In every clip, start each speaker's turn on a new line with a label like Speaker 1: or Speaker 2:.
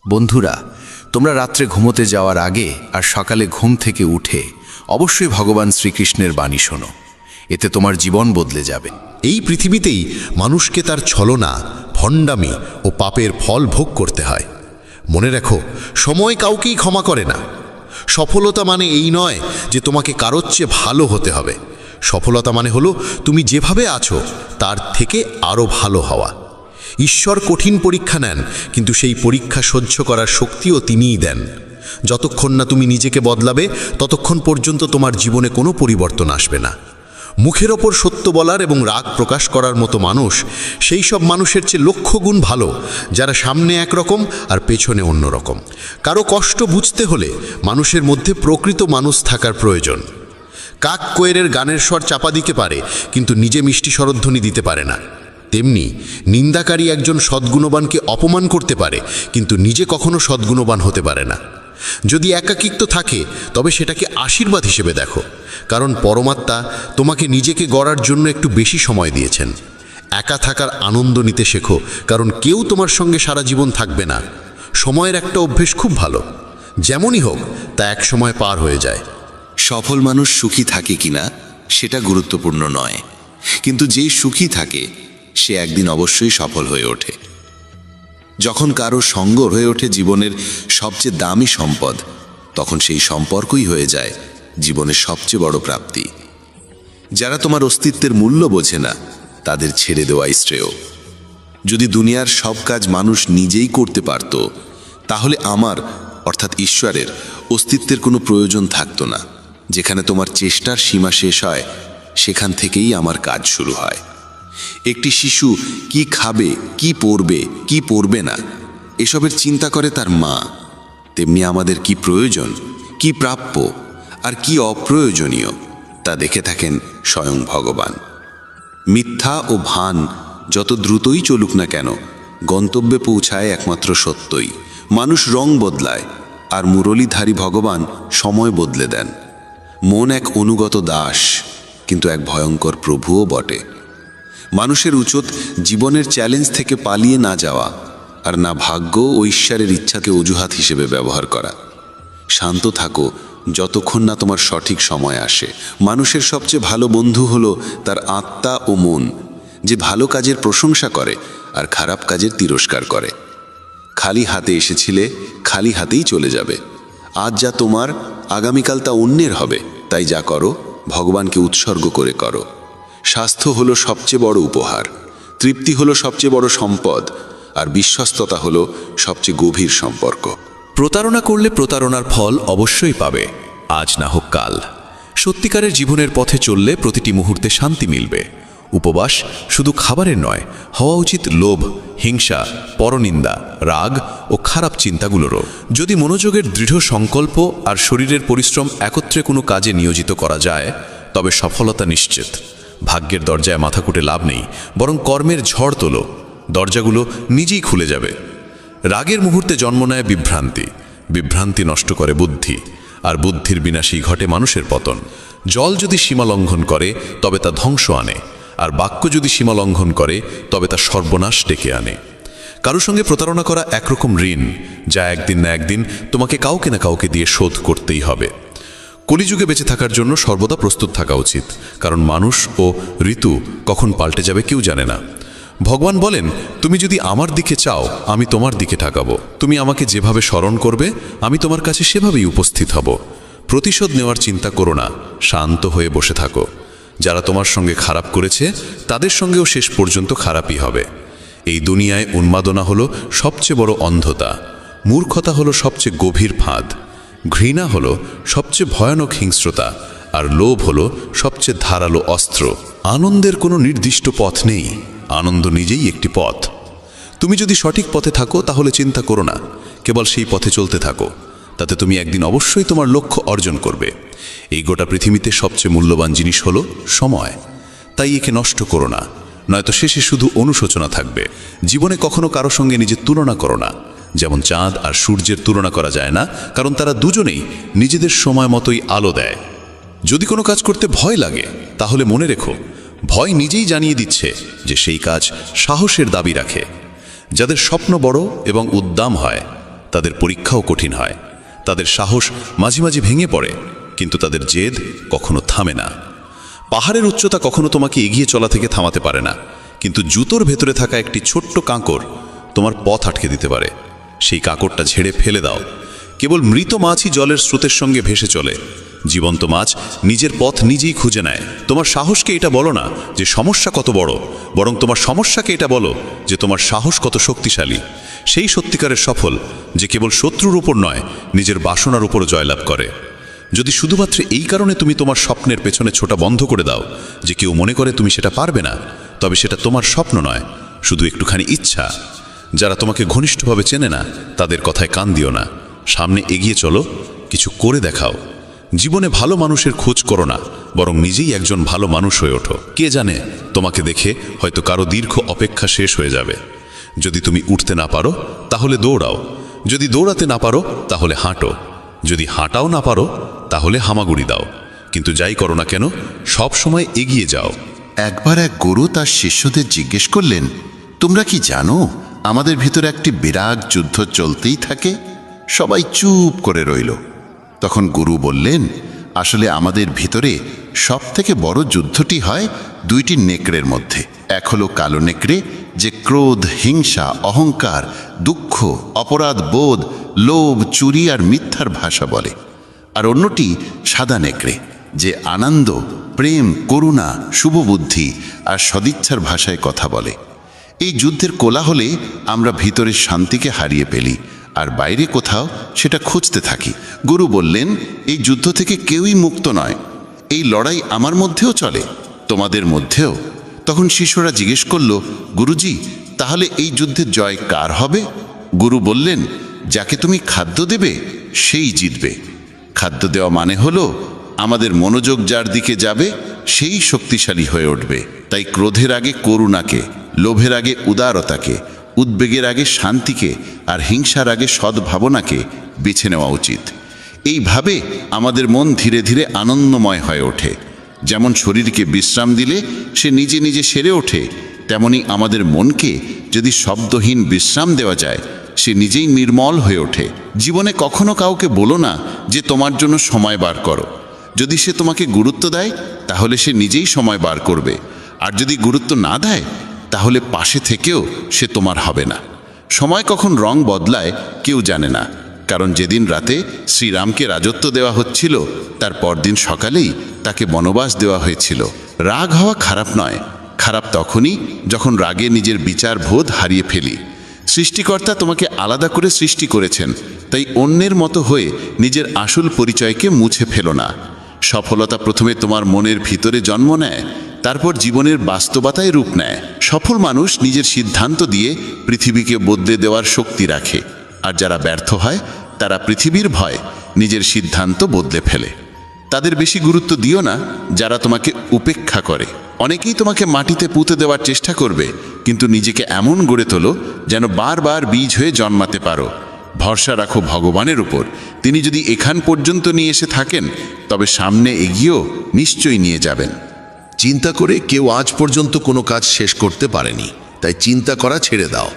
Speaker 1: বন্ধুরা, তোমরা রাত্রে ঘুমোতে যাওয়ার আগে আর সকালে ঘুম থেকে উঠে অবশ্যই ভগবান শ্রীকৃষ্ণের বাণী শোনো। এতে তোমার জীবন বদলে যাবে।
Speaker 2: এই পৃথিবীতেই মানুষকে তার ছলনা, ভণ্ডামি ও পাপের ফল ভোগ করতে হয়। মনে রেখো, সময় কাউকেই ক্ষমা করে না। সফলতা মানে এই নয় যে তোমাকে কারোর চেয়ে ভালো হতে হবে। সফলতা মানে হলো তুমি যেভাবে আছো তার থেকে আরও ভালো হওয়া। ঈশ্বর কঠিন পরীক্ষা নেন, কিন্তু সেই পরীক্ষা সহ্য করার শক্তিও তিনিই দেন। যতক্ষণ না তুমি নিজেকে বদলাবে ততক্ষণ পর্যন্ত তোমার জীবনে কোনো পরিবর্তন আসবে না। মুখের ওপর সত্য বলার এবং রাগ প্রকাশ করার মতো মানুষ সেই সব মানুষের চেয়ে লক্ষ গুণ ভালো যারা সামনে একরকম আর পেছনে অন্যরকম। কারো কষ্ট বুঝতে হলে মানুষের মধ্যে প্রকৃত মানুষ থাকার প্রয়োজন। কাক কোয়েলের গানের স্বর চাপা দিতে পারে, কিন্তু নিজে মিষ্টি স্বরধ্বনি দিতে পারে না। তেমনি নিন্দাকারী একজন সদ্গুণবানকে অপমান করতে পারে, কিন্তু নিজে কখনো সদ্গুণবান হতে পারে না। যদি একাকিত্ব থাকে তবে সেটাকে আশীর্বাদ হিসেবে দেখো, কারণ পরমাত্মা তোমাকে নিজেকে গড়ার জন্য একটু বেশি সময় দিয়েছেন। একা থাকার আনন্দ নিতে শেখো, কারণ কেউ তোমার সঙ্গে সারা জীবন থাকবে না। সময়ের একটা অভ্যেস খুব ভালো, যেমনই হোক তা এক সময় পার হয়ে যায়।
Speaker 3: সফল মানুষ সুখী থাকে কিনা সেটা গুরুত্বপূর্ণ নয়, কিন্তু যেই সুখী থাকে সে একদিন অবশ্যই সফল হয়ে ওঠে। যখন কারো সঙ্গ হয়ে ওঠে জীবনের সবচেয়ে দামি সম্পদ, তখন সেই সম্পর্কই হয়ে যায় জীবনের সবচেয়ে বড় প্রাপ্তি। যারা তোমার অস্তিত্বের মূল্য বোঝে না তাদের ছেড়ে দেওয়াই শ্রেয়। যদি দুনিয়ার সব কাজ মানুষ নিজেই করতে পারত, তাহলে আমার অর্থাৎ ঈশ্বরের অস্তিত্বের কোনো প্রয়োজন থাকতো না। যেখানে তোমার চেষ্টার সীমা শেষ হয়, সেখান থেকেই আমার কাজ শুরু হয়। একটি শিশু কি খাবে, কি পরবে, কি পরবে না, এসবের চিন্তা করে তার মা। তেমনি আমাদের কি প্রয়োজন, কি প্রাপ্য আর কি অপ্রয়োজনীয় তা দেখে থাকেন স্বয়ং ভগবান। মিথ্যা ও ভান যত দ্রুতই চলুক না কেন, গন্তব্যে পৌঁছায় একমাত্র সত্যই। মানুষ রং বদলায়, আর মুরলীধারী ভগবান সময় বদলে দেন। মন এক অনুগত দাস, কিন্তু এক ভয়ঙ্কর প্রভুও বটে। মানুষের উচিত জীবনের চ্যালেঞ্জ থেকে পালিয়ে না যাওয়া, আর না ভাগ্য ও ঈশ্বরের ইচ্ছাকে অজুহাত হিসেবে ব্যবহার করা। শান্ত থাকো যতক্ষণ না তোমার সঠিক সময় আসে। মানুষের সবচেয়ে ভালো বন্ধু হলো তার আত্মা ও মন, যে ভালো কাজের প্রশংসা করে আর খারাপ কাজের তিরস্কার করে। খালি হাতে এসেছিলে, খালি হাতেই চলে যাবে। আজ যা তোমার, আগামীকাল তা অন্যের হবে। তাই যা করো ভগবানকে উৎসর্গ করে করো। স্বাস্থ্য হলো সবচেয়ে বড় উপহার, তৃপ্তি হলো সবচেয়ে বড় সম্পদ, আর বিশ্বস্ততা হলো সবচেয়ে গভীর সম্পর্ক।
Speaker 4: প্রতারণা করলে প্রতারণার ফল অবশ্যই পাবে, আজ না হোক কাল। সত্যিকারের জীবনের পথে চললে প্রতিটি মুহূর্তে শান্তি মিলবে। উপবাস শুধু খাবারের নয়, হওয়া উচিত লোভ, হিংসা, পরনিন্দা, রাগ ও খারাপ চিন্তাগুলোরও। যদি মনোযোগের দৃঢ় সংকল্প আর শরীরের পরিশ্রম একত্রে কোনো কাজে নিয়োজিত করা যায়, তবে সফলতা নিশ্চিত। ভাগ্যের দরজায় মাথা কুটে লাভ নেই, বরং কর্মের ঝড় তোলো, দরজাগুলো নিজেই খুলে যাবে। রাগের মুহূর্তে জন্ম নেয় বিভ্রান্তি, বিভ্রান্তি নষ্ট করে বুদ্ধি, আর বুদ্ধির বিনাশেই ঘটে মানুষের পতন। জল যদি সীমা লঙ্ঘন করে তবে তা ধ্বংস আনে, আর বাক্য যদি সীমা লঙ্ঘন করে তবে তা সর্বনাশ ডেকে আনে। কারো সঙ্গে প্রতারণা করা একরকম ঋণ, যা একদিন না একদিন তোমাকে কাউকে না কাউকে দিয়ে শোধ করতেই হবে। কলিযুগে বেঁচে থাকার জন্য সর্বদা প্রস্তুত থাকা উচিত, কারণ মানুষ ও ঋতু কখন পাল্টে যাবে কেউ জানে না। ভগবান বলেন, তুমি যদি আমার দিকে চাও আমি তোমার দিকে তাকাবো। তুমি আমাকে যেভাবে স্মরণ করবে আমি তোমার কাছে সেভাবেই উপস্থিত হব। প্রতিশোধ নেওয়ার চিন্তা করো না, শান্ত হয়ে বসে থাকো। যারা তোমার সঙ্গে খারাপ করেছে তাদের সঙ্গেও শেষ পর্যন্ত খারাপই হবে। এই দুনিয়ায় উন্মাদনা হলো সবচেয়ে বড় অন্ধতা, মূর্খতা হলো সবচেয়ে গভীর ফাঁদ, ঘৃণা হলো সবচেয়ে ভয়ানক হিংস্রতা, আর লোভ হলো সবচেয়ে ধারালো অস্ত্র। আনন্দের কোনো নির্দিষ্ট পথ নেই, আনন্দ নিজেই একটি পথ। তুমি যদি সঠিক পথে থাকো তাহলে চিন্তা করো না, কেবল সেই পথে চলতে থাকো। তাতে তুমি একদিন অবশ্যই তোমার লক্ষ্য অর্জন করবে। এই গোটা পৃথিবীতে সবচেয়ে মূল্যবান জিনিস হলো সময়, তাই একে নষ্ট করো না, নয়তো শেষে শুধু অনুশোচনা থাকবে। জীবনে কখনো কারো সঙ্গে নিজের তুলনা করো না। যেমন চাঁদ আর সূর্যের তুলনা করা যায় না, কারণ তারা দুজনেই নিজেদের সময় মতোই আলো দেয়। যদি কোনো কাজ করতে ভয় লাগে তাহলে মনে রেখো, ভয় নিজেই জানিয়ে দিচ্ছে যে সেই কাজ সাহসের দাবি রাখে। যাদের স্বপ্ন বড় এবং উদ্দাম হয় তাদের পরীক্ষাও কঠিন হয়। তাদের সাহস মাঝে মাঝে ভেঙে পড়ে, কিন্তু তাদের জেদ কখনো থামে না। পাহাড়ের উচ্চতা কখনো তোমাকে এগিয়ে চলা থেকে থামাতে পারে না, কিন্তু জুতোর ভেতরে থাকা একটি ছোট্ট কাঁকড় তোমার পথ আটকে দিতে পারে। সেই কাঁকড়টা ঝেড়ে ফেলে দাও। কেবল মৃত মাছই জলের স্রোতের সঙ্গে ভেসে চলে, জীবন্ত মাছ নিজের পথ নিজেই খুঁজে নেয়। তোমার সাহসকে এটা বলো না যে সমস্যা কত বড়, বরং তোমার সমস্যাকে এটা বলো যে তোমার সাহস কত শক্তিশালী। সেই সত্যিকারের সফল যে কেবল শত্রুর উপর নয়, নিজের বাসনার উপরও জয়লাভ করে। যদি শুধুমাত্র এই কারণে তুমি তোমার স্বপ্নের পেছনে ছোটা বন্ধ করে দাও যে কেউ মনে করে তুমি সেটা পারবে না, তবে সেটা তোমার স্বপ্ন নয়, শুধু একটুখানি ইচ্ছা। যারা তোমাকে ঘনিষ্ঠভাবে চেনে না তাদের কথায় কান দিও না, সামনে এগিয়ে চলো, কিছু করে দেখাও। জীবনে ভালো মানুষের খোঁজ করো না, বরং নিজেই একজন ভালো মানুষ হয়ে ওঠো। কে জানে, তোমাকে দেখে হয়তো কারো দীর্ঘ অপেক্ষা শেষ হয়ে যাবে। যদি তুমি উঠতে না পারো তাহলে দৌড়াও, যদি দৌড়াতে না পারো তাহলে হাঁটো, যদি হাঁটাও না পারো তাহলে হামাগুড়ি দাও, কিন্তু যাই করো না কেন সব সময় এগিয়ে যাও।
Speaker 3: একবার এক গুরু তার শিষ্যদের জিজ্ঞেস করলেন, তোমরা কি জানো আমাদের ভিতরে একটি বিরাট যুদ্ধ চলতেই থাকে? সবাই চুপ করে রইল। তখন গুরু বললেন, আসলে আমাদের ভিতরে সবথেকে বড় যুদ্ধটি হয় দুইটি নেকড়ের মধ্যে। এক হলো কালো নেকড়ে, যে ক্রোধ, হিংসা, অহংকার, দুঃখ, অপরাধ বোধ, লোভ, চুরি আর মিথ্যার ভাষা বলে। আর অন্যটি সাদা নেকড়ে, যে আনন্দ, প্রেম, করুণা, শুভবুদ্ধি আর সদিচ্ছার ভাষায় কথা বলে। এই যুদ্ধের কোলাহলে আমরা ভিতরের শান্তিকে হারিয়ে ফেলি, আর বাইরে কোথাও সেটা খুঁজতে থাকি। গুরু বললেন, এই যুদ্ধ থেকে কেউই মুক্ত নয়। এই লড়াই আমার মধ্যেও চলে, তোমাদের মধ্যেও। তখন শিষ্যরা জিজ্ঞেস করল, গুরুজি, তাহলে এই যুদ্ধের জয় কার হবে? গুরু বললেন, যাকে তুমি খাদ্য দেবে সেই জিতবে। খাদ্য দেওয়া মানে হলো আমাদের মনোযোগ যার দিকে যাবে সেই শক্তিশালী হয়ে উঠবে। তাই ক্রোধের আগে করুণাকে, লোভের আগে উদারতাকে, উদ্বেগের আগে শান্তিকে আর হিংসার আগে সদ্ভাবনাকে বেছে নেওয়া উচিত। এইভাবে আমাদের মন ধীরে ধীরে আনন্দময় হয়ে ওঠে। যেমন শরীরকে বিশ্রাম দিলে সে নিজে নিজে সেরে ওঠে, তেমনি আমাদের মনকে যদি শব্দহীন বিশ্রাম দেওয়া যায় সে নিজেই নির্মল হয়ে ওঠে। জীবনে কখনো কাউকে বলো না যে তোমার জন্য সময় বার করো। যদি সে তোমাকে গুরুত্ব দেয় তাহলে সে নিজেই সময় বার করবে, আর যদি গুরুত্ব না দেয় তাহলে পাশে থেকেও সে তোমার হবে না। সময় কখন রং বদলায় কেউ জানে না, কারণ যেদিন রাতে শ্রীরামকে রাজত্ব দেওয়া হচ্ছিল তার পরদিন সকালেই তাকে বনবাস দেওয়া হয়েছিল। রাগ হওয়া খারাপ নয়, খারাপ তখনই যখন রাগে নিজের বিচার বোধ হারিয়ে ফেলি। সৃষ্টিকর্তা তোমাকে আলাদা করে সৃষ্টি করেছেন, তাই অন্যের মতো হয়ে নিজের আসল পরিচয়কে মুছে ফেলো না। সফলতা প্রথমে তোমার মনের ভিতরে জন্ম নেয়, তারপর জীবনের বাস্তবতায় রূপ নেয়। সফল মানুষ নিজের সিদ্ধান্ত দিয়ে পৃথিবীকে বদলে দেওয়ার শক্তি রাখে, আর যারা ব্যর্থ হয় তারা পৃথিবীর ভয় নিজের সিদ্ধান্ত বদলে ফেলে। তাদের বেশি গুরুত্ব দিও না যারা তোমাকে উপেক্ষা করে। অনেকেই তোমাকে মাটিতে পুঁতে দেওয়ার চেষ্টা করবে, কিন্তু নিজেকে এমন গড়ে তোলো যেন বারবার বীজ হয়ে জন্মাতে পারো। ভরসা রাখো ভগবানের উপর, তিনি যদি এখান পর্যন্ত নিয়ে এসে থাকেন তবে সামনে এগিয়েও নিশ্চয়ই নিয়ে যাবেন।
Speaker 5: চিন্তা করে কেউ আজ পর্যন্ত কোনো কাজ শেষ করতে পারেনি, তাই চিন্তা করা ছেড়ে দাও।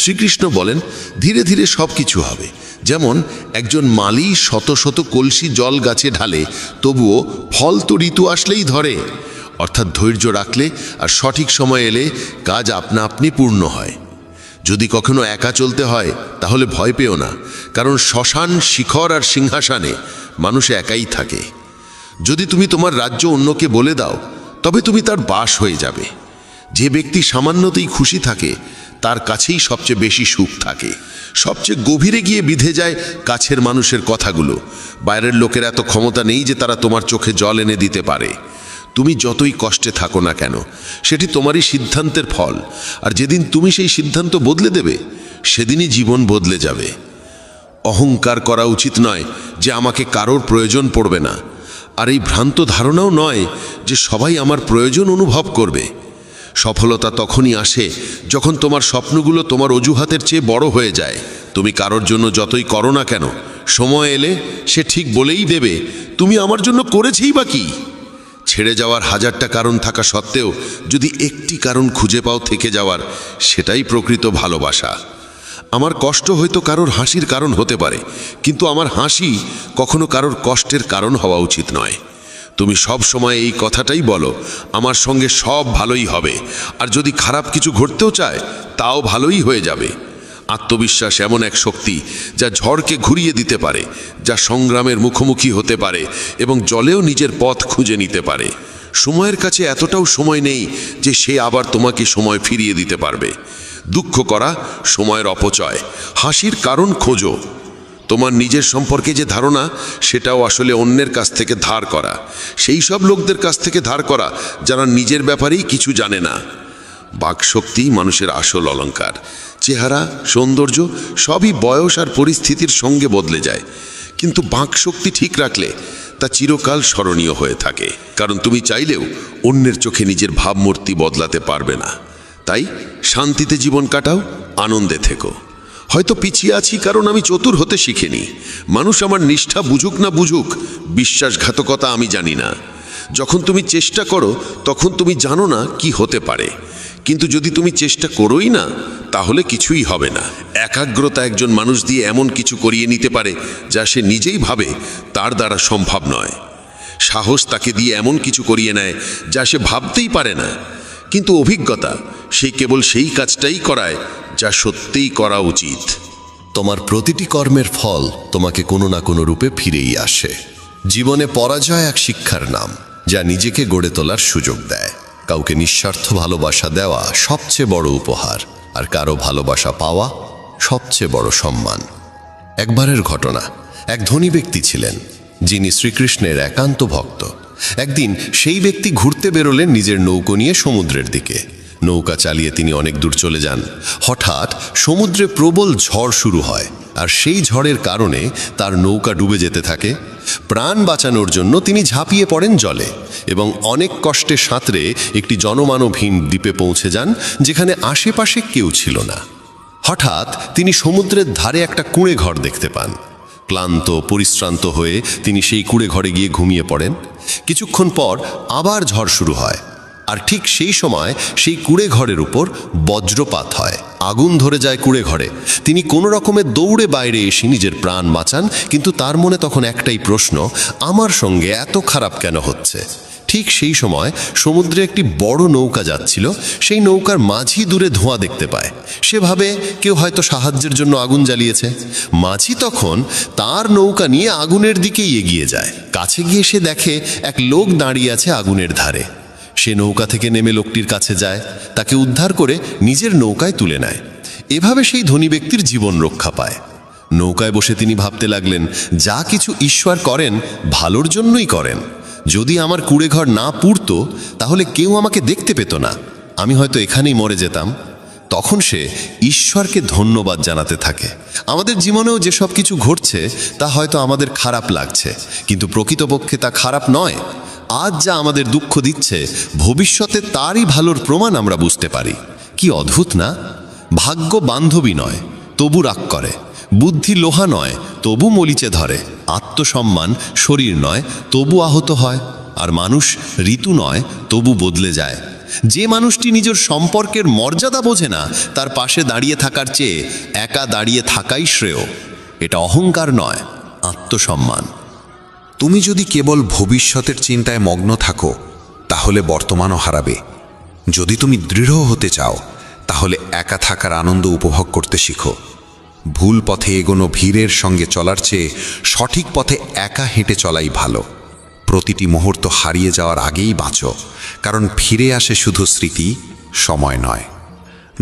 Speaker 5: শ্রীকৃষ্ণ বলেন, ধীরে ধীরে সব কিছু হবে। যেমন একজন মালি শত শত কলসি জল গাছে ঢালে, তবুও ফল তো ঋতু আসলেই ধরে। অর্থাৎ ধৈর্য রাখলে আর সঠিক সময় এলে কাজ আপনা আপনি পূর্ণ হয়। যদি কখনো একা চলতে হয় তাহলে ভয় পেও না, কারণ শ্মশান, শিখর আর সিংহাসনে মানুষ একাই থাকে। যদি তুমি তোমার রাজ্য অন্যকে বলে দাও তবে তুমি তার বাস হয়ে যাবে। যে ব্যক্তি সামান্যতেই খুশি থাকে তার কাছেই সবচেয়ে বেশি সুখ থাকে। সবচেয়ে গভীরে গিয়ে বিধে যায় কাছের মানুষের কথাগুলো। বাইরের লোকের এত ক্ষমতা নেই যে তারা তোমার চোখে জল এনে দিতে পারে। তুমি যতই কষ্টে থাকো না কেন, সেটি তোমারই সিদ্ধান্তের ফল, আর যেদিন তুমি সেই সিদ্ধান্ত বদলে দেবে সেদিনই জীবন বদলে যাবে। অহংকার করা উচিত নয় যে আমাকে কারোর প্রয়োজন পড়বে না, আর এই ভ্রান্ত ধারণাও নয় যে সবাই আমার প্রয়োজন অনুভব করবে। সফলতা তখনই আসে যখন তোমার স্বপ্নগুলো তোমার অজুহাতের চেয়ে বড় হয়ে যায়। তুমি কারোর জন্য যতই করো না কেন, সময় এলে সে ঠিক বলেই দেবে, তুমি আমার জন্য করেছেই বা কি। ছেড়ে যাওয়ার হাজারটা কারণ থাকা সত্ত্বেও যদি একটি কারণ খুঁজে পাও থেকে যাওয়ার, সেটাই প্রকৃত ভালোবাসা। আমার কষ্ট হয়তো কারোর হাসির কারণ হতে পারে, কিন্তু আমার হাসি কখনো কারোর কষ্টের কারণ হওয়া উচিত নয়। তুমি সব সময় এই কথাটাই বলো, আমার সঙ্গে সব ভালোই হবে, আর যদি খারাপ কিছু ঘটতেও চায় তাও ভালোই হয়ে যাবে। আত্মবিশ্বাস এমন এক শক্তি যা ঝড়কে ঘুরিয়ে দিতে পারে, যা সংগ্রামের মুখোমুখি হতে পারে এবং জলেও নিজের পথ খুঁজে নিতে পারে। সময়ের কাছে এতটাও সময় নেই যে সে আবার তোমাকে সময় ফিরিয়ে দিতে পারবে। দুঃখ করা সময়ের অপচয়, হাসির কারণ খোঁজো। তোমার নিজের সম্পর্কে যে ধারণা, সেটাও আসলে অন্যের কাছ থেকে ধার করা, সেই সব লোকদের কাছ থেকে ধার করা যারা নিজের ব্যাপারেই কিছু জানে না। বাকশক্তি মানুষের আসল অলংকার। চেহারা, সৌন্দর্য সবই বয়স আর পরিস্থিতির সঙ্গে বদলে যায়, কিন্তু বাকশক্তি ঠিক রাখলে তা চিরকাল স্মরণীয় হয়ে থাকে। কারণ তুমি চাইলেও অন্যের চোখে নিজের ভাবমূর্তি বদলাতে পারবে না। তাই শান্তিতে জীবন কাটাও, আনন্দে থেকো। হয়তো পিছিয়ে আছি কারণ আমি চতুর হতে শিখিনি। মানুষ আমার নিষ্ঠা বুঝুক না বুঝুক, বিশ্বাসঘাতকতা আমি জানি না। যখন তুমি চেষ্টা করো তখন তুমি জানো না কি হতে পারে, কিন্তু যদি তুমি চেষ্টা করোই না তাহলে কিছুই হবে না। একাগ্রতা একজন মানুষ দিয়ে এমন কিছু করিয়ে নিতে পারে যা সে নিজেই ভাবে তার দ্বারা সম্ভব নয়। সাহস তাকে দিয়ে এমন কিছু করিয়ে নেয় যা সে ভাবতেই পারে না, কিন্তু অভিজ্ঞতা সে কেবল সেই কাজটাই করায় যা সত্যিই করা উচিত।
Speaker 6: তোমার প্রতিটি কর্মের ফল তোমাকে কোনো না কোনো রূপে ফিরেই আসে। জীবনে পরাজয় এক শিক্ষার নাম, যা নিজেকে গড়ে তোলার সুযোগ দেয়। কাউকে নিঃস্বার্থ ভালোবাসা দেওয়া সবচেয়ে বড় উপহার, আর কারো ভালোবাসা পাওয়া সবচেয়ে বড় সম্মান। একবারের ঘটনা, এক ধনী ব্যক্তি ছিলেন যিনি শ্রীকৃষ্ণের একান্ত ভক্ত। একদিন সেই ব্যক্তি ঘুরতে বেরোলেন নিজের নৌকো নিয়ে সমুদ্রের দিকে। নৌকা চালিয়ে তিনি অনেক দূর চলে যান। হঠাৎ সমুদ্রে প্রবল ঝড় শুরু হয়, আর সেই ঝড়ের কারণে তার নৌকা ডুবে যেতে থাকে। প্রাণ বাঁচানোর জন্য তিনি ঝাঁপিয়ে পড়েন জলে এবং অনেক কষ্টে সাঁতরে একটি জনমানবহীন দ্বীপে পৌঁছে যান, যেখানে আশেপাশে কেউ ছিল না। হঠাৎ তিনি সমুদ্রের ধারে একটা কুঁড়ে ঘর দেখতে পান। ক্লান্ত পরিশ্রান্ত হয়ে তিনি সেই কুঁড়ে ঘরে গিয়ে ঘুমিয়ে পড়েন। কিছুক্ষণ পর আবার ঝড় শুরু হয়, আর ঠিক সেই সময় সেই কুঁড়ে ঘরের উপর বজ্রপাত হয়। আগুন ধরে যায় কুঁড়ে ঘরে। তিনি কোনো রকমে দৌড়ে বাইরে এসে নিজের প্রাণ বাঁচান, কিন্তু তার মনে তখন একটাই প্রশ্ন, আমার সঙ্গে এত খারাপ কেন হচ্ছে? ঠিক সেই সময় সমুদ্রে একটি বড় নৌকা যাচ্ছিল। সেই নৌকার মাঝি দূরে ধোঁয়া দেখতে পায়। সে ভাবে কেউ হয়তো সাহায্যের জন্য আগুন জ্বালিয়েছে। মাঝি তখন তার নৌকা নিয়ে আগুনের দিকেই এগিয়ে যায়। কাছে গিয়ে সে দেখে এক লোক দাঁড়িয়ে আছে আগুনের ধারে। সে নৌকা থেকে নেমে লোকটির কাছে যায়, তাকে উদ্ধার করে নিজের নৌকায় তুলে নেয়। এভাবে সেই ধনী ব্যক্তির জীবন রক্ষা পায়। নৌকায় বসে তিনি ভাবতে লাগলেন, যা কিছু ঈশ্বর করেন ভালোর জন্যই করেন। যদি আমার কুঁড়েঘর না পুড়তো তাহলে কেউ আমাকে দেখতে পেত না, আমি হয়তো এখানেই মরে যেতাম। তখন সে ঈশ্বরকে ধন্যবাদ জানাতে থাকে। আমাদের জীবনেও যেসব কিছু ঘটছে তা হয়তো আমাদের খারাপ লাগছে, কিন্তু প্রকৃতপক্ষে তা খারাপ নয়। আজ যা আমাদের দুঃখ দিচ্ছে, ভবিষ্যতে তারই ভালোর প্রমাণ আমরা বুঝতে পারি। কি অদ্ভুত না? ভাগ্য বান্ধবী নয়, তবু রাগ করে। বুদ্ধি লোহা নয়, তবু মলিচে ধরে। আত্মসম্মান শরীর নয়, তবু আহত হয়। আর মানুষ ঋতু নয়, তবু বদলে যায়। যে মানুষটি নিজের সম্পর্কের মর্যাদা বোঝে না, তার পাশে দাঁড়িয়ে থাকার চেয়ে একা দাঁড়িয়ে থাকাই শ্রেয়। এটা অহংকার নয়, আত্মসম্মান।
Speaker 1: তুমি যদি কেবল ভবিষ্যতের চিন্তায় মগ্ন থাকো তাহলে বর্তমানও হারাবে। যদি তুমি দৃঢ় হতে চাও তাহলে একা থাকার আনন্দ উপভোগ করতে শিখো। ভুল পথে এগোনো ভিড়ের সঙ্গে চলার চেয়ে সঠিক পথে একা হেঁটে চলাই ভালো। প্রতিটি মুহূর্ত হারিয়ে যাওয়ার আগেই বাঁচো, কারণ ফিরে আসে শুধু স্মৃতি, সময় নয়।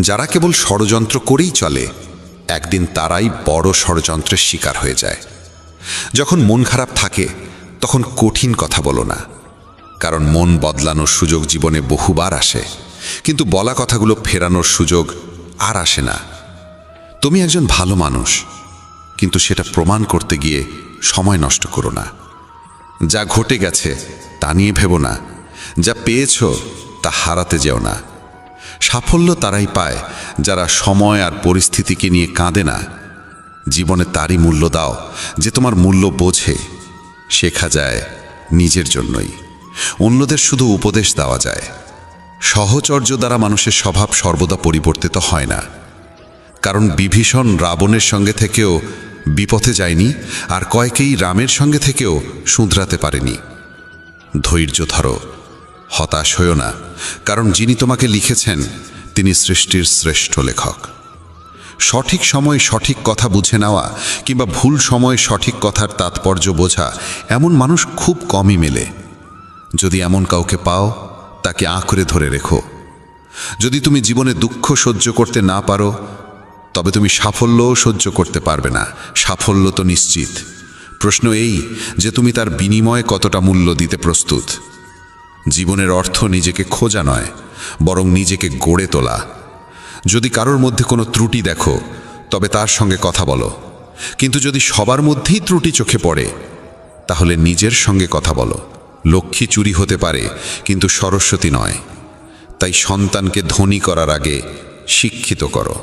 Speaker 1: যারা কেবল ষড়যন্ত্র করেই চলে, একদিন তারাই বড় ষড়যন্ত্রের শিকার হয়ে যায়। যখন মন খারাপ থাকে তখন কঠিন কথা বলো না, কারণ মন বদলানোর সুযোগ জীবনে বহুবার আসে, কিন্তু বলা কথাগুলো ফেরানোর সুযোগ আর আসে না। তুমি একজন ভালো মানুষ, কিন্তু সেটা প্রমাণ করতে গিয়ে সময় নষ্ট করো না। যা ঘটে গেছে তা নিয়ে ভেবো না, যা পেয়েছ তা হারাতে যেও না। সাফল্য তারাই পায় যারা সময় আর পরিস্থিতিকে নিয়ে কাঁদে না। জীবনে তারই মূল্য দাও যে তোমার মূল্য বোঝে। শেখা যায় নিজের জন্যই, অন্যদের শুধু উপদেশ দেওয়া যায়। সহচর্য দ্বারা মানুষের স্বভাব সর্বদা পরিবর্তিত হয় না। কারণ বিভীষণ রাবণের সঙ্গে থেকেও বিপথে যায়নি, আর কয়েকেই রামের সঙ্গে থেকেও শুধরাতে পারেনি। ধৈর্য ধরো, হতাশ হও না, কারণ যিনি তোমাকে লিখেছেন তিনি সৃষ্টির শ্রেষ্ঠ লেখক। সঠিক সময়ে সঠিক কথা বুঝে নেওয়া কিংবা ভুল সময়ে সঠিক কথার তাৎপর্য বোঝা এমন মানুষ খুব কমই মেলে। যদি এমন কাউকে পাও, তাকে আঁকড়ে ধরে রেখো। যদি তুমি জীবনে দুঃখ সহ্য করতে না পারো, তবে তুমি সাফল্যও সহ্য করতে পারবে না। সাফল্য তো নিশ্চিত, প্রশ্ন এই যে তুমি তার বিনিময়ে কতটা মূল্য দিতে প্রস্তুত। জীবনের অর্থ নিজেকে খোঁজা নয়, বরং নিজেকে গড়ে তোলা। যদি কারোর মধ্যে কোনো ত্রুটি দেখো, তবে তার সঙ্গে কথা বলো, কিন্তু যদি সবার মধ্যেই ত্রুটি চোখে পড়ে, তাহলে নিজের সঙ্গে কথা বলো। লক্ষ্মী চুরি হতে পারে, কিন্তু সরস্বতী নয়। তাই সন্তানকে ধনী করার আগে শিক্ষিত করো।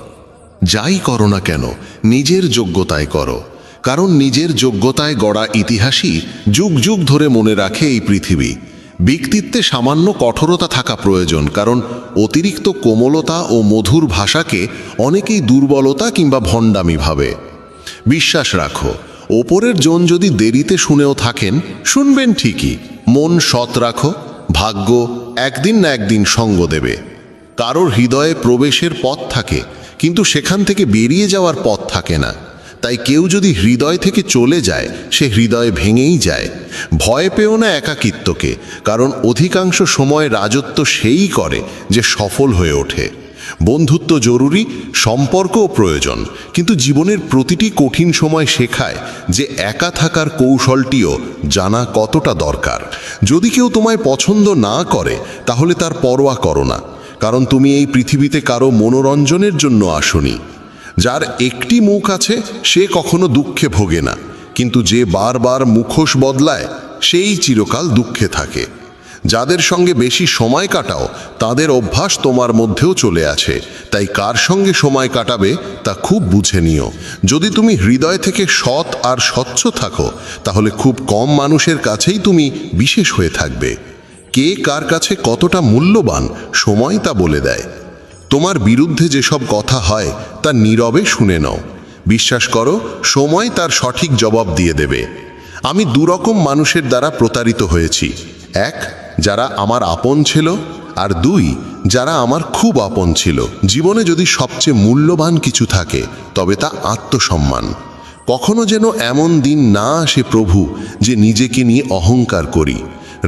Speaker 5: যাই করো না কেন নিজের যোগ্যতায় করো, কারণ নিজের যোগ্যতায় গড়া ইতিহাসই যুগ যুগ ধরে মনে রাখে এই পৃথিবী। ব্যক্তিত্বে সামান্য কঠোরতা থাকা প্রয়োজন, কারণ অতিরিক্ত কোমলতা ও মধুর ভাষাকে অনেকেই দুর্বলতা কিংবা ভণ্ডামি ভাবে। বিশ্বাস রাখো, ওপরের জন যদি দেরিতে শুনেও থাকেন, শুনবেন ঠিকই। মন সৎ রাখো, ভাগ্য একদিন না একদিন সঙ্গ দেবে। কারোর হৃদয়ে প্রবেশের পথ থাকে, কিন্তু সেখান থেকে বেরিয়ে যাওয়ার পথ থাকে না। তাই কেউ যদি হৃদয় থেকে চলে যায়, সে হৃদয় ভেঙেই যায়। ভয় পেও না একাকিত্বকে, কারণ অধিকাংশ সময় রাজত্ব সেই করে যে সফল হয়ে ওঠে। বন্ধুত্ব জরুরি, সম্পর্কও প্রয়োজন, কিন্তু জীবনের প্রতিটি কঠিন সময় শেখায় যে একা থাকার কৌশলটিও জানা কতটা দরকার। যদি কেউ তোমায় পছন্দ না করে, তাহলে তার পরোয়া করো না, কারণ তুমি এই পৃথিবীতে কারো মনোরঞ্জনের জন্য আসোনি। যার একটি মুখ আছে সে কখনো দুঃখে ভোগে না, কিন্তু যে বারবার মুখোশ বদলায় সেই চিরকাল দুঃখে থাকে। যাদের সঙ্গে বেশি সময় কাটাও, তাদের অভ্যাস তোমার মধ্যেও চলে আছে। তাই কার সঙ্গে সময় কাটাবে তা খুব বুঝে নিও। যদি তুমি হৃদয় থেকে সৎ আর স্বচ্ছ থাকো, তাহলে খুব কম মানুষের কাছেই তুমি বিশেষ হয়ে থাকবে। কে কার কাছে কতটা মূল্যবান, সময় তা বলে দেয়। তোমার বিরুদ্ধে যেসব কথা হয় তা নীরবে শুনে নাও। বিশ্বাস করো, সময় তার সঠিক জবাব দিয়ে দেবে। আমি দুরকম মানুষের দ্বারা প্রতারিত হয়েছি। এক, যারা আমার আপন ছিল, আর দুই, যারা আমার খুব আপন ছিল। জীবনে যদি সবচেয়ে মূল্যবান কিছু থাকে, তবে তা আত্মসম্মান। কখনো যেন এমন দিন না আসে প্রভু যে নিজেকে নিয়ে অহংকার করি।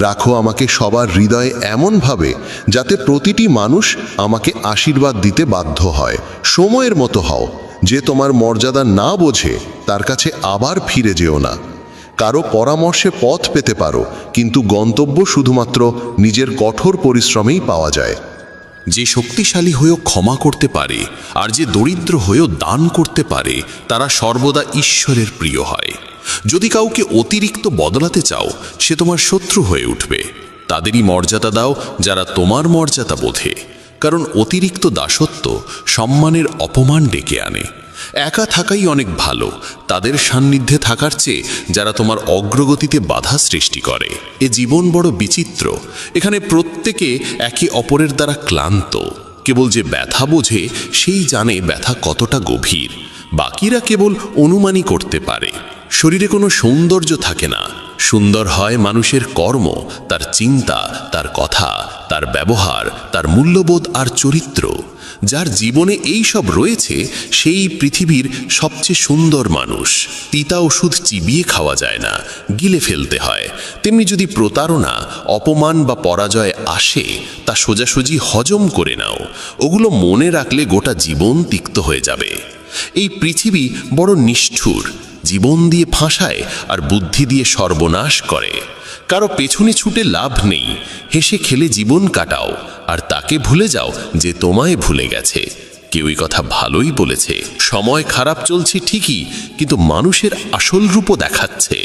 Speaker 5: রাখো আমাকে সবার হৃদয়ে এমনভাবে যাতে প্রতিটি মানুষ আমাকে আশীর্বাদ দিতে বাধ্য হয়। সময়ের মতো হও, যে তোমার মর্যাদা না বোঝে তার কাছে আবার ফিরে যেও না। কারো পরামর্শে পথ পেতে পারো, কিন্তু গন্তব্য শুধুমাত্র নিজের কঠোর পরিশ্রমেই পাওয়া যায়।
Speaker 4: যে শক্তিশালী হয়েও ক্ষমা করতে পারে আর যে দরিদ্র হয়েও দান করতে পারে, তারা সর্বদা ঈশ্বরের প্রিয় হয়। যদি কাউকে অতিরিক্ত বদলাতে চাও, সে তোমার শত্রু হয়ে উঠবে। তাদেরই মর্যাদা দাও যারা তোমার মর্যাদা বোঝে, কারণ অতিরিক্ত দাসত্ব সম্মানের অপমান ডেকে আনে। একা থাকাই অনেক ভালো, তাদের সান্নিধ্যে থাকার চেয়ে যারা তোমার অগ্রগতিতে বাধা সৃষ্টি করে। এ জীবন বড় বিচিত্র, এখানে প্রত্যেকে একে অপরের দ্বারা ক্লান্ত। কেবল যে ব্যথা বোঝে সেই জানে ব্যথা কতটা গভীর, বাকিরা কেবল অনুমানই করতে পারে। শরীরে কোনো সৌন্দর্য থাকে না, সুন্দর হয় মানুষের কর্ম, তার চিন্তা, তার কথা, তার ব্যবহার, তার মূল্যবোধ আর চরিত্র। যার জীবনে এই সব রয়েছে সেই পৃথিবীর সবচেয়ে সুন্দর মানুষ। তিতা ওষুধ চিবিয়ে খাওয়া যায় না, গিলে ফেলতে হয়। তেমনি যদি প্রতারণা, অপমান বা পরাজয় আসে, তা সোজাসুজি হজম করে নাও। ওগুলো মনে রাখলে গোটা জীবন তিক্ত হয়ে যাবে। এই পৃথিবী বড় নিষ্ঠুর, জীবন দিয়ে ফাঁসায় আর বুদ্ধি দিয়ে সর্বনাশ করে। কারো পেছনে ছুটে লাভ নেই, হেসে খেলে জীবন কাটাও আর তাকে ভুলে যাও যে তোমায় ভুলে গেছে। কেউই কথা ভালোই বলেছে, সময় খারাপ চলছে ঠিকই, কিন্তু মানুষের আসল রূপও দেখাচ্ছে।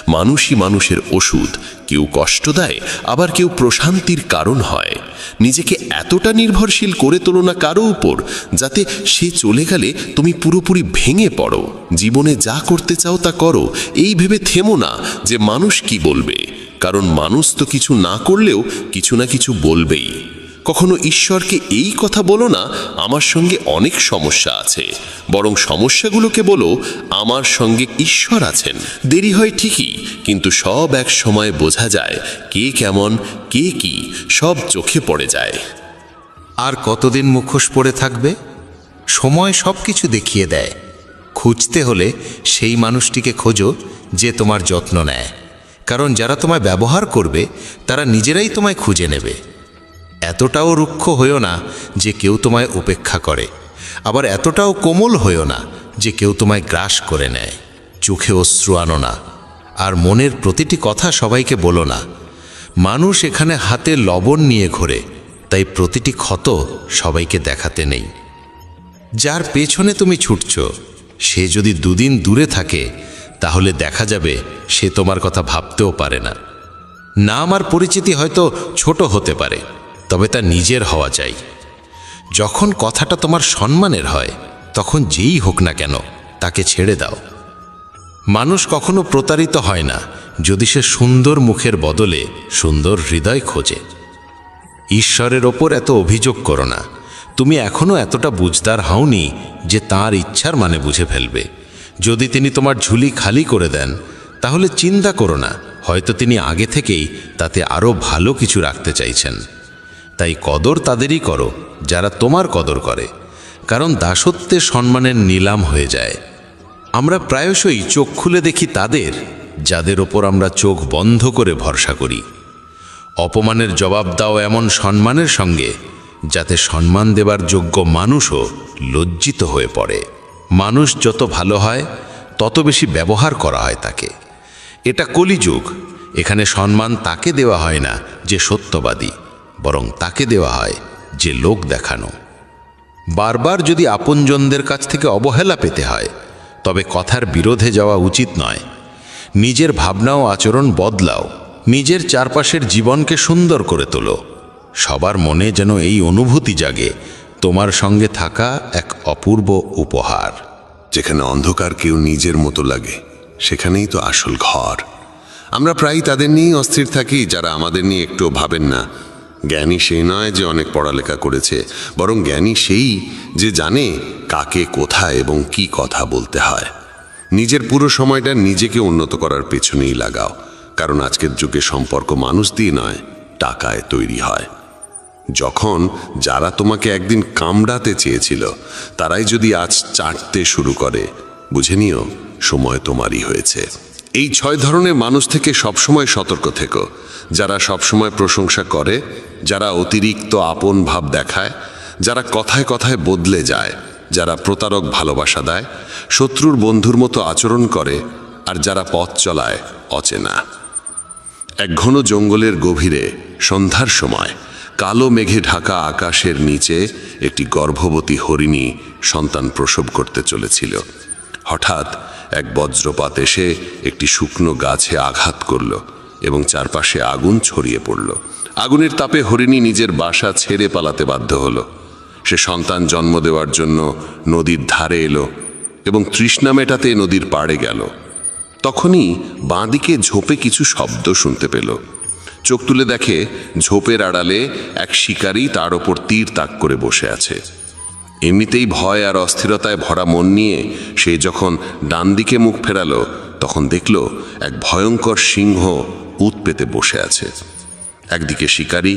Speaker 4: মানুষই মানুষের ওষুধ, কেউ কষ্ট দেয়, আবার কেউ প্রশান্তির কারণ হয়। নিজেকে এতটা নির্ভরশীল করে তোলো না কারো উপর, যাতে সে চলে গেলে তুমি পুরোপুরি ভেঙে পড়ো। জীবনে যা করতে চাও তা করো, এই ভেবে থেমো না যে মানুষ কি বলবে, কারণ মানুষ তো কিছু না করলেও কিছু না কিছু বলবেই।
Speaker 6: কখনো ঈশ্বরকে এই কথা বলো না, আমার সঙ্গে অনেক সমস্যা আছে, বরং সমস্যাগুলোকে বলো আমার সঙ্গে ঈশ্বর আছেন। দেরি হয় ঠিকই, কিন্তু সব এক সময় বোঝা যায় কে কেমন, কে কি, সব চোখে পড়ে যায়।
Speaker 7: আর কতদিন মুখোশ পড়ে থাকবে? সময় সব কিছু দেখিয়ে দেয়। খুঁজতে হলে সেই মানুষটিকে খোঁজো যে তোমার যত্ন নেয়, কারণ যারা তোমায় ব্যবহার করবে তারা নিজেরাই তোমায় খুঁজে নেবে। এতটাও রুক্ষ হইও না যে কেউ তোমায় উপেক্ষা করে, আবার এতটাও কোমল হইও না যে কেউ তোমায় গ্রাস করে নেয়। চোখে অশ্রু আনো না, আর মনের প্রতিটি কথা সবাইকে বলো না। মানুষ এখানে হাতে লবণ নিয়ে ঘোরে, তাই প্রতিটি ক্ষত সবাইকে দেখাতে নেই। যার পেছনে তুমি ছুটছ সে যদি দুদিন দূরে থাকে তাহলে দেখা যাবে সে তোমার কথা ভাবতেও পারে না। নাম আর পরিচিতি হয়তো ছোট হতে পারে, তবে তা নিজের হওয়া চাই। যখন কথাটা তোমার সম্মানের হয় তখন যেই হোক না কেন তাকে ছেড়ে দাও। মানুষ কখনো প্রতারিত হয় না যদি সে সুন্দর মুখের বদলে সুন্দর হৃদয় খোঁজে। ঈশ্বরের ওপর এত অভিযোগ করো না। তুমি এখনো এতটা বুঝদার হওনি যে তাঁর ইচ্ছার মানে বুঝে ফেলবে। যদি তিনি তোমার ঝুলি খালি করে দেন তাহলে চিন্তা করো না, হয়তো তিনি আগে থেকেই তাতে আরও ভালো কিছু রাখতে চাইছেন। তাই কদর তাদেরই করো যারা তোমার কদর করে, কারণ দাসত্বে সম্মানের নিলাম হয়ে যায়। আমরা প্রায়শই চোখ খুলে দেখি তাদের যাদের ওপর আমরা চোখ বন্ধ করে ভরসা করি। অপমানের জবাব দাও এমন সম্মানের সঙ্গে যাতে সম্মান দেবার যোগ্য মানুষও লজ্জিত হয়ে পড়ে। মানুষ যত ভালো হয় তত বেশি ব্যবহার করা হয় তাকে। এটা কলিযুগ। এখানে সম্মান তাকে দেওয়া হয় না যে সত্যবাদী, বরং তাকে দেওয়া হয় যে লোক দেখানো। বারবার যদি আপনজনদের কাছ থেকে অবহেলা পেতে হয় তবে কথার বিরোধে যাওয়া উচিত নয়। নিজের ভাবনা ও আচরণ বদলাও, নিজের চারপাশের জীবনকে সুন্দর করে তোলো। সবার মনে যেন এই অনুভূতি জাগে তোমার সঙ্গে থাকা এক অপূর্ব উপহার।
Speaker 5: যেখানে অন্ধকার কেউ নিজের মতো লাগে সেখানেই তো আসল ঘর। আমরা প্রায়ই তাদের নিয়েই অস্থির থাকি যারা আমাদের নিয়ে একটুও ভাবেন না। জ্ঞানী সেই নয় যে অনেক পড়ালেখা করেছে, বরং জ্ঞানী সেই যে জানে কাকে কোথায় এবং কি কথা বলতে হয়। নিজের পুরো সময়টা নিজেকে উন্নত করার পেছনেই লাগাও, কারণ আজকের যুগে সম্পর্ক মানুষ দিয়ে নয়, টাকায় তৈরি হয়। যখন যারা তোমাকে একদিন কামড়াতে চেয়েছিল তারাই যদি আজ চাটতে শুরু করে, বুঝে নিও সময় তোমারই হয়েছে। এই 6 ধরনের মানুষ থেকে সবসময় সতর্ক থেকো। যারা সবসময় প্রশংসা করে, যারা অতিরিক্ত আপন ভাব দেখায়, যারা কথায় কথায় বদলে যায়, যারা প্রতারক ভালোবাসা দেয়, শত্রুর বন্ধুর মতো আচরণ করে, আর যারা পথ চলায় অচেনা। এক ঘন জঙ্গলের গভীরে সন্ধ্যার সময় কালো মেঘে ঢাকা আকাশের নিচে একটি গর্ভবতী হরিণী সন্তান প্রসব করতে চলেছিল। হঠাৎ এক বজ্রপাত এসে একটি শুকনো গাছে আঘাত করল এবং চারপাশে আগুন ছড়িয়ে পড়ল। আগুনের তাপে হরিণী নিজের বাসা ছেড়ে পালাতে বাধ্য হলো। সে সন্তান জন্ম দেওয়ার জন্য নদীর ধারে এলো এবং তৃষ্ণা মেটাতে নদীর পাড়ে গেল। তখনই বাঁদিকে ঝোপে কিছু শব্দ শুনতে পেল। চোখ তুলে দেখে ঝোপের আড়ালে এক শিকারী তার ওপর তীর তাক করে বসে আছে। এমনিতেই ভয় আর অস্থিরতায় ভরা মন নিয়ে সে যখন ডান দিকে মুখ ফেরালো তখন দেখল এক ভয়ঙ্কর সিংহ উত পেতে বসে আছে। একদিকে শিকারী,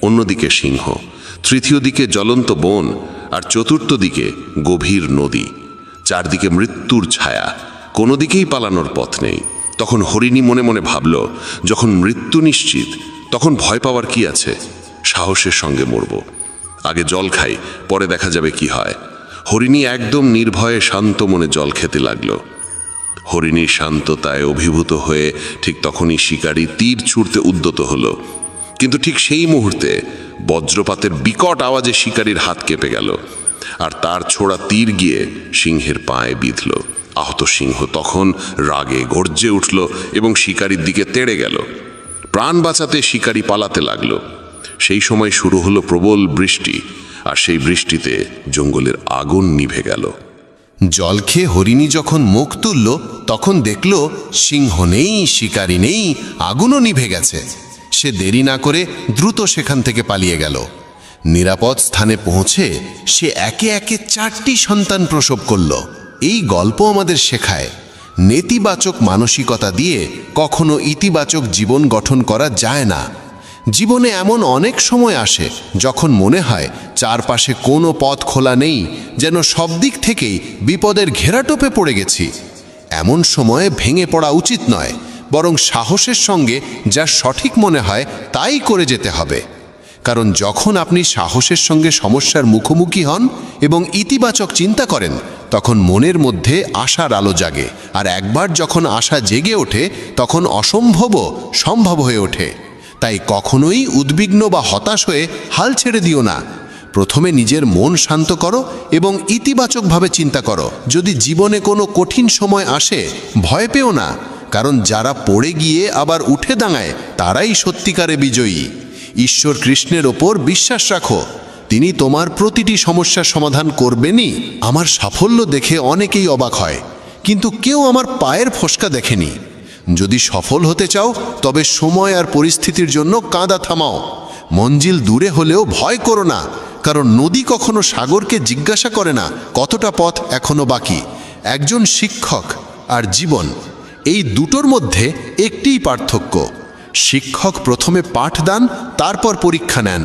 Speaker 5: অন্যদিকে সিংহ, তৃতীয় দিকে জ্বলন্ত বন, আর চতুর্থ দিকে গভীর নদী। চারদিকে মৃত্যুর ছায়া, কোনো দিকেই পালানোর পথ নেই। তখন হরিণী মনে মনে ভাবল, যখন মৃত্যু নিশ্চিত তখন ভয় পাওয়ার কি আছে? সাহসের সঙ্গে মরব। আগে জল খাই, পরে দেখা যাবে কি হয়। হরিণী একদম নির্ভয়ে শান্ত মনে জল খেতে লাগল। হরিণীর শান্ততায় অভিভূত হয়ে ঠিক তখনই শিকারী তীর ছুঁড়তে উদ্যত হলো, কিন্তু ঠিক সেই মুহূর্তে বজ্রপাতের বিকট আওয়াজে শিকারীর হাত কেঁপে গেল, আর তার ছোড়া তীর গিয়ে সিংহের পায়ে বিঁধল। আহত সিংহ তখন রাগে গর্জে উঠল এবং শিকারীর দিকে তেড়ে গেল। প্রাণ বাঁচাতে শিকারী পালাতে লাগল। সেই সময় শুরু হলো প্রবল বৃষ্টি, আর সেই বৃষ্টিতে জঙ্গলের আগুন নিভে গেল।
Speaker 2: জল খেয়ে হরিণী যখন মুখ তুলল তখন দেখল সিংহ নেই, শিকারী নেই, আগুনও নিভে গেছে। সে দেরি না করে দ্রুত সেখান থেকে পালিয়ে গেল। নিরাপদ স্থানে পৌঁছে সে একে একে 4টি সন্তান প্রসব করল। এই গল্প আমাদের শেখায় নেতিবাচক মানসিকতা দিয়ে কখনো ইতিবাচক জীবন গঠন করা যায় না। জীবনে এমন অনেক সময় আসে যখন মনে হয় চারপাশে কোনো পথ খোলা নেই, যেন সব দিক থেকেই বিপদের ঘেরাটোপে পড়ে গেছি। এমন সময়ে ভেঙে পড়া উচিত নয়, বরং সাহসের সঙ্গে যা সঠিক মনে হয় তাই করে যেতে হবে। কারণ যখন আপনি সাহসের সঙ্গে সমস্যার মুখোমুখি হন এবং ইতিবাচক চিন্তা করেন, তখন মনের মধ্যে আশার আলো জাগে। আর একবার যখন আশা জেগে ওঠে, তখন অসম্ভবও সম্ভব হয়ে ওঠে। তাই কখনোই উদ্বিগ্ন বা হতাশ হয়ে হাল ছেড়ে দিও না। প্রথমে নিজের মন শান্ত করো এবং ইতিবাচকভাবে চিন্তা করো। যদি জীবনে কোনো কঠিন সময় আসে, ভয় পেও না, কারণ যারা পড়ে গিয়ে আবার উঠে দাঁড়ায় তারাই সত্যিকারে বিজয়ী। ঈশ্বর কৃষ্ণের ওপর বিশ্বাস রাখো, তিনি তোমার প্রতিটি সমস্যার সমাধান করবেনই। আমার সাফল্য দেখে অনেকেই অবাক হয়, কিন্তু কেউ আমার পায়ের ফসকা দেখেনি। যদি সফল হতে চাও, তবে সময় আর পরিস্থিতির জন্য কাঁদা থামাও। মঞ্জিল দূরে হলেও ভয় করো না, কারণ নদী কখনো সাগরকে জিজ্ঞাসা করে না কতটা পথ এখনো বাকি। একজন শিক্ষক আর জীবন, এই দুটোর মধ্যে একটিই পার্থক্য। শিক্ষক প্রথমে পাঠ দেন, তারপর পরীক্ষা নেন,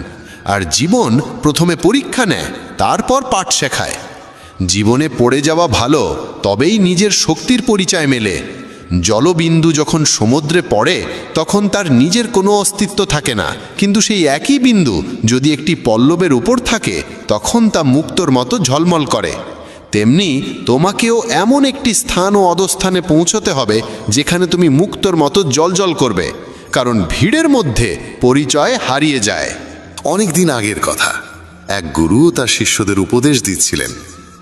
Speaker 2: আর জীবন প্রথমে পরীক্ষা নেয়, তারপর পাঠ শেখায়। জীবনে পড়ে যাওয়া ভালো, তবেই নিজের শক্তির পরিচয় মেলে। জলবিন্দু যখন সমুদ্রে পড়ে, তখন তার নিজের কোনো অস্তিত্ব থাকে না, কিন্তু সেই একই বিন্দু যদি একটি পল্লবের উপর থাকে, তখন তা মুক্তোর মতো ঝলমল করে। তেমনি তোমাকেও এমন একটি স্থান ও অধস্থানে পৌঁছতে হবে যেখানে তুমি মুক্তোর মতো জ্বলজ্বল করবে, কারণ ভিড়ের মধ্যে পরিচয় হারিয়ে যায়।
Speaker 3: অনেক দিন আগের কথা, এক গুরু তার শিষ্যদের উপদেশ দিচ্ছিলেন।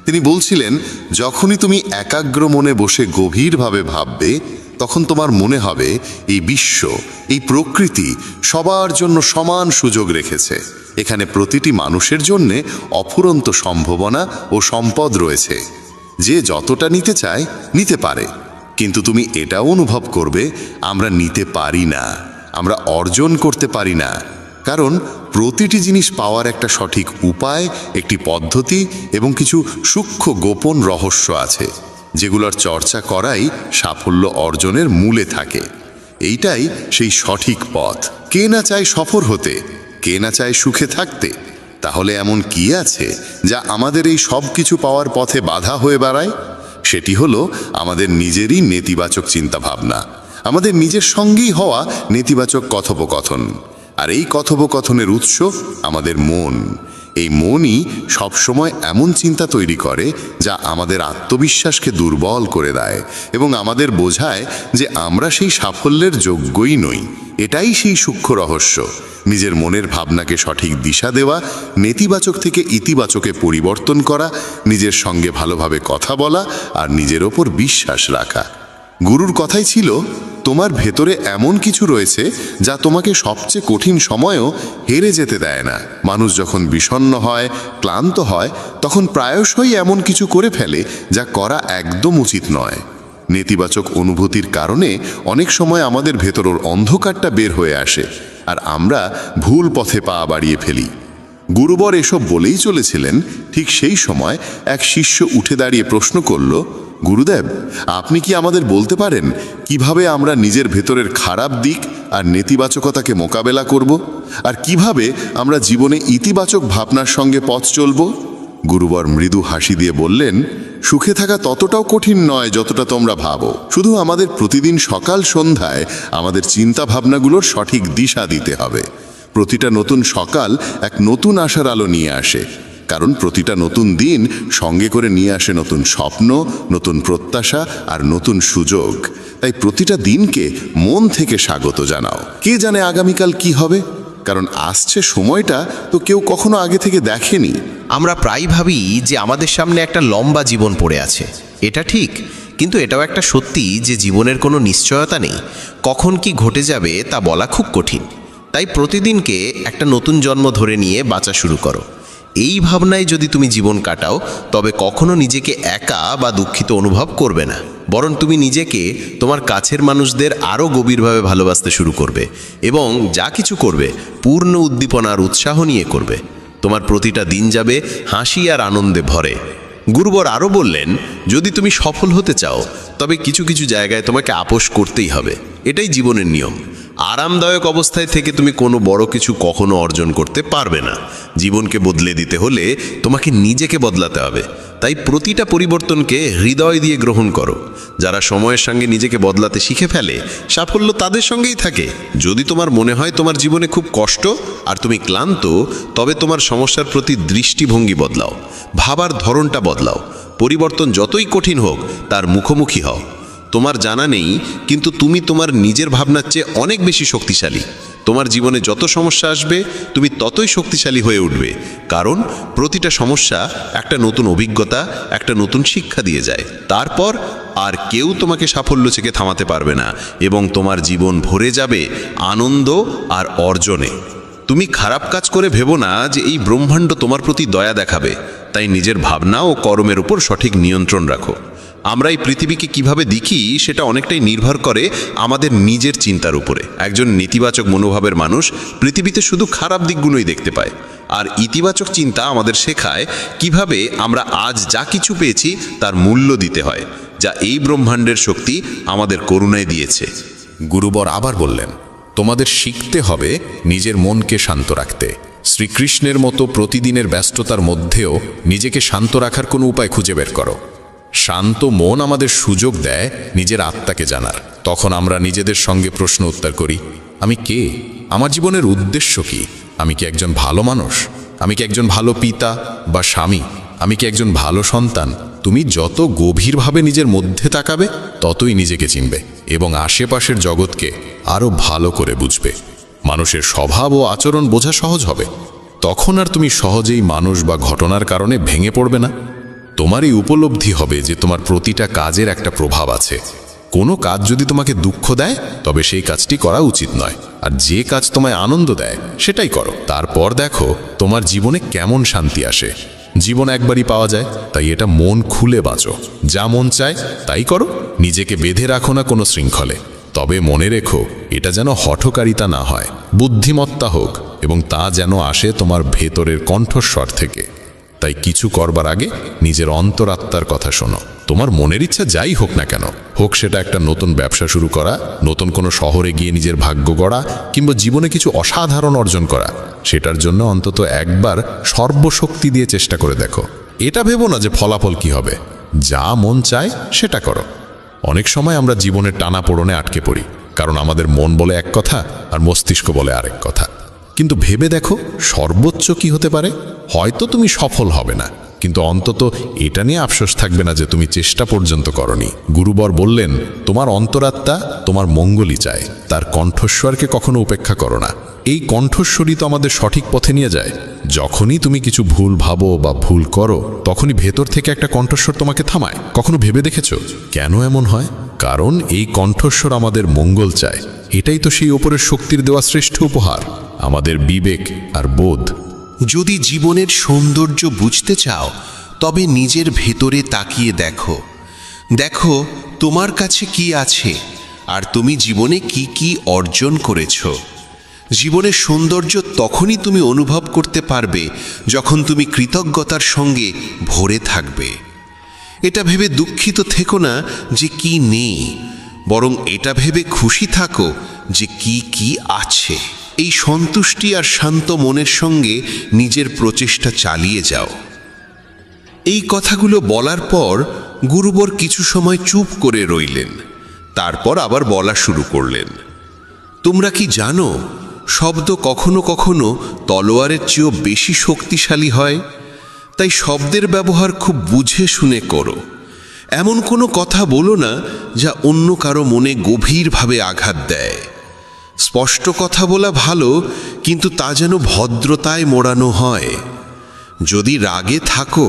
Speaker 3: তিনি বলছিলেন, যখনই তুমি একাগ্র মনে বসে গভীরভাবে ভাববে, তখন তোমার মনে হবে এই বিশ্ব, এই প্রকৃতি সবার জন্য সমান সুযোগ রেখেছে। এখানে প্রতিটি মানুষের জন্যে অফুরন্ত সম্ভাবনা ও সম্পদ রয়েছে। যে যতটা নিতে চায় নিতে পারে, কিন্তু তুমি এটাও অনুভব করবে, আমরা নিতে পারি না, আমরা অর্জন করতে পারি না। কারণ প্রতিটি জিনিস পাওয়ার একটা সঠিক উপায়, একটি পদ্ধতি এবং কিছু সূক্ষ্ম গোপন রহস্য আছে, যেগুলোর চর্চা করাই সাফল্য অর্জনের মূলে থাকে। এইটাই সেই সঠিক পথ। কে না চায় সফল হতে, কে না চায় সুখে থাকতে? তাহলে এমন কি আছে যা আমাদের এই সব কিছু পাওয়ার পথে বাধা হয়ে দাঁড়ায়? সেটি হলো আমাদের নিজেরই নেতিবাচক চিন্তাভাবনা, আমাদের নিজের সঙ্গেই হওয়া নেতিবাচক কথোপকথন। আর এই কথোপকথনের উৎস আমাদের মন। এই মনই সবসময় এমন চিন্তা তৈরি করে যা আমাদের আত্মবিশ্বাসকে দুর্বল করে দেয় এবং আমাদের বোঝায় যে আমরা সেই সাফল্যের যোগ্যই নই। এটাই সেই সূক্ষ্ম রহস্য, নিজের মনের ভাবনাকে সঠিক দিশা দেওয়া, নেতিবাচক থেকে ইতিবাচকে পরিবর্তন করা, নিজের সঙ্গে ভালোভাবে কথা বলা আর নিজের ওপর বিশ্বাস রাখা। গুরুর কথাই ছিল, তোমার ভেতরে এমন কিছু রয়েছে যা তোমাকে সবচেয়ে কঠিন সময়েও হেরে যেতে দেয় না। মানুষ যখন বিষণ্ণ হয়, ক্লান্ত হয়, তখন প্রায়শই এমন কিছু করে ফেলে যা করা একদম উচিত নয়। নেতিবাচক অনুভূতির কারণে অনেক সময় আমাদের ভেতরের অন্ধকারটা বের হয়ে আসে আর আমরা ভুল পথে পা বাড়িয়ে ফেলি। গুরুবর এসব বলেই চলেছিলেন। ঠিক সেই সময় এক শিষ্য উঠে দাঁড়িয়ে প্রশ্ন করল, গুরুদেব, আপনি কি আমাদের বলতে পারেন কিভাবে আমরা নিজের ভেতরের খারাপ দিক আর নেতিবাচকতাকে মোকাবেলা করব, আর কিভাবে আমরা জীবনে ইতিবাচক ভাবনার সঙ্গে পথ চলব? গুরুবর মৃদু হাসি দিয়ে বললেন, সুখে থাকা ততটাও কঠিন নয় যতটা তোমরা ভাবো। শুধু আমাদের প্রতিদিন সকাল সন্ধ্যায় আমাদের চিন্তা ভাবনাগুলোর সঠিক দিশা দিতে হবে। প্রতিটা নতুন সকাল এক নতুন আশার আলো নিয়ে আসে, কারণ প্রতিটা নতুন দিন সঙ্গে করে নিয়ে আসে নতুন স্বপ্ন, নতুন প্রত্যাশা আর নতুন সুযোগ। তাই প্রতিটা দিনকে মন থেকে স্বাগত জানাও। কে জানে আগামীকাল কি হবে, কারণ আসছে সময়টা তো কেউ কখনো আগে থেকে দেখেনি।
Speaker 7: আমরা প্রায় ভাবি যে আমাদের সামনে একটা লম্বা জীবন পড়ে আছে। এটা ঠিক, কিন্তু এটাও একটা সত্যি যে জীবনের কোনো নিশ্চয়তা নেই। কখন কি ঘটে যাবে তা বলা খুব কঠিন। তাই প্রতিদিনকে একটা নতুন জন্ম ধরে নিয়ে বাঁচা শুরু করো। এই ভাবনায় যদি তুমি জীবন কাটাও, তবে কখনো নিজেকে একা বা দুঃখিত অনুভব করবে না, বরং তুমি নিজেকে, তোমার কাছের মানুষদের আরও গভীরভাবে ভালোবাসতে শুরু করবে এবং যা কিছু করবে পূর্ণ উদ্দীপনা আর উৎসাহ নিয়ে করবে।
Speaker 6: তোমার প্রতিটা দিন যাবে হাসি আর আনন্দে ভরে। গুরুবর আরও বললেন, যদি তুমি সফল হতে চাও তবে কিছু কিছু জায়গায় তোমাকে আপোষ করতেই হবে। এটাই জীবনের নিয়ম। আরামদায়ক অবস্থায় থেকে তুমি কোনো বড় কিছু কখনো অর্জন করতে পারবে না। জীবনকে বদলে দিতে হলে তোমাকে নিজেকে বদলাতে হবে। তাই প্রতিটা পরিবর্তনকে হৃদয় দিয়ে গ্রহণ করো। যারা সময়ের সঙ্গে নিজেকে বদলাতে শিখে ফেলে, সাফল্য তাদের সঙ্গেই থাকে। যদি তোমার মনে হয় তোমার জীবনে খুব কষ্ট আর তুমি ক্লান্ত, তবে তোমার সমস্যার প্রতি দৃষ্টিভঙ্গি বদলাও, ভাবার ধরনটা বদলাও। পরিবর্তন যতই কঠিন হোক তার মুখোমুখি হও। তোমার জানা নেই, কিন্তু তুমি তোমার নিজের ভাবনার চেয়ে অনেক বেশি শক্তিশালী। তোমার জীবনে যত সমস্যা আসবে তুমি ততই শক্তিশালী হয়ে উঠবে, কারণ প্রতিটা সমস্যা একটা নতুন অভিজ্ঞতা, একটা নতুন শিক্ষা দিয়ে যায়। তারপর আর কেউ তোমাকে সাফল্য থেকে থামাতে পারবে না এবং তোমার জীবন ভরে যাবে আনন্দ আর অর্জনে। তুমি খারাপ কাজ করে ভেবো না যে এই ব্রহ্মাণ্ড তোমার প্রতি দয়া দেখাবে। তাই নিজের ভাবনা ও কর্মের উপর সঠিক নিয়ন্ত্রণ রাখো। আমরা এই পৃথিবীকে কিভাবে দেখি সেটা অনেকটাই নির্ভর করে আমাদের নিজের চিন্তার উপরে। একজন নেতিবাচক মনোভাবের মানুষ পৃথিবীতে শুধু খারাপ দিকগুলোই দেখতে পায়, আর ইতিবাচক চিন্তা আমাদের শেখায় কিভাবে আমরা আজ যা কিছু পেয়েছি তার মূল্য দিতে হয়, যা এই ব্রহ্মাণ্ডের শক্তি আমাদের করুণায় দিয়েছে।
Speaker 4: গুরুবর আবার বললেন, তোমাদের শিখতে হবে নিজের মনকে শান্ত রাখতে। শ্রীকৃষ্ণের মতো প্রতিদিনের ব্যস্ততার মধ্যেও নিজেকে শান্ত রাখার কোনো উপায় খুঁজে বের করো। শান্ত মন আমাদের সুযোগ দেয় নিজের আত্মাকে জানার। তখন আমরা নিজেদের সঙ্গে প্রশ্ন উত্তর করি, আমি কে? আমার জীবনের উদ্দেশ্য কি? আমি কি একজন ভালো মানুষ? আমি কি একজন ভালো পিতা বা স্বামী? আমি কি একজন ভালো সন্তান? তুমি যত গভীরভাবে নিজের মধ্যে তাকাবে ততই নিজেকে চিনবে এবং আশেপাশের জগৎকে আরও ভালো করে বুঝবে। মানুষের স্বভাব ও আচরণ বোঝা সহজ হবে। তখন আর তুমি সহজেই মানুষ বা ঘটনার কারণে ভেঙে পড়বে না। তোমার এই উপলব্ধি হবে যে তোমার প্রতিটা কাজের একটা প্রভাব আছে। কোনো কাজ যদি তোমাকে দুঃখ দেয় তবে সেই কাজটি করা উচিত নয়, আর যে কাজ তোমায় আনন্দ দেয় সেটাই করো। তারপর দেখো তোমার জীবনে কেমন শান্তি আসে। জীবন একবারই পাওয়া যায়, তাই এটা মন খুলে বাঁচো। যা মন চায় তাই করো, নিজেকে বেঁধে রাখো না কোনো শৃঙ্খলে। তবে মনে রেখো, এটা যেন হঠকারিতা না হয়, বুদ্ধিমত্তা হোক, এবং তা যেন আসে তোমার ভেতরের কণ্ঠস্বর থেকে। তাই কিছু করবার আগে নিজের অন্তরাত্মার কথা শোনো। তোমার মনের ইচ্ছা যাই হোক না কেন, হোক সেটা একটা নতুন ব্যবসা শুরু করা, নতুন কোনো শহরে গিয়ে নিজের ভাগ্য গড়া, কিংবা জীবনে কিছু অসাধারণ অর্জন করা, সেটার জন্য অন্তত একবার সর্বশক্তি দিয়ে চেষ্টা করে দেখো। এটা ভেবো না যে ফলাফল কি হবে। যা মন চায় সেটা করো। অনেক সময় আমরা জীবনের টানাপোড়েনে আটকে পড়ি, কারণ আমাদের মন বলে এক কথা আর মস্তিষ্ক বলে আরেক কথা। কিন্তু ভেবে দেখো সর্বোচ্চ কি হতে পারে। হয়তো তুমি সফল হবে না, কিন্তু অন্তত এটা নিয়ে আফসোস থাকবে না যে তুমি চেষ্টা পর্যন্ত করনি। গুরুবর বললেন, তোমার অন্তরাত্মা তোমার মঙ্গলই চায়, তার কণ্ঠস্বরকে কখনো উপেক্ষা করো না। এই কণ্ঠস্বরই তো আমাদের সঠিক পথে নিয়ে যায়। যখনই তুমি কিছু ভুল ভাবো বা ভুল করো, তখনই ভেতর থেকে একটা কণ্ঠস্বর তোমাকে থামায়। কখনো ভেবে দেখেছো কেন এমন হয়? কারণ এই কণ্ঠস্বর আমাদের মঙ্গল চায়। এটাই তো সেই ওপরের শক্তির দেওয়া শ্রেষ্ঠ উপহার, আমাদের বিবেক আর বোধ।
Speaker 3: যদি জীবনের সৌন্দর্য বুঝতে চাও তবে নিজের ভেতরে তাকিয়ে দেখো। দেখো তোমার কাছে কি আছে আর তুমি জীবনে কি কি অর্জন করেছো। জীবনের সৌন্দর্য তখনই তুমি অনুভব করতে পারবে যখন তুমি কৃতজ্ঞতার সঙ্গে ভরে থাকবে। এটা ভেবে দুঃখিত থেকো না যে কি নেই, বরং এটা ভেবে খুশি থাকো যে কি কি আছে। এই সন্তুষ্টি আর শান্ত মনের সঙ্গে নিজের প্রচেষ্টা চালিয়ে যাও। এই কথাগুলো বলার পর গুরুবর কিছু সময় চুপ করে রইলেন। তারপর আবার বলা শুরু করলেন, তোমরা কি জানো শব্দ কখনো কখনো তলোয়ারের চেয়েও বেশি শক্তিশালী হয়। তাই শব্দের ব্যবহার খুব বুঝে শুনে করো। এমন কোনো কথা বলো না যা অন্য কারো মনে গভীরভাবে আঘাত দেয়। স্পষ্ট কথা বলা ভালো, কিন্তু তা যেন ভদ্রতায় মোড়ানো হয়। যদি রাগে থাকো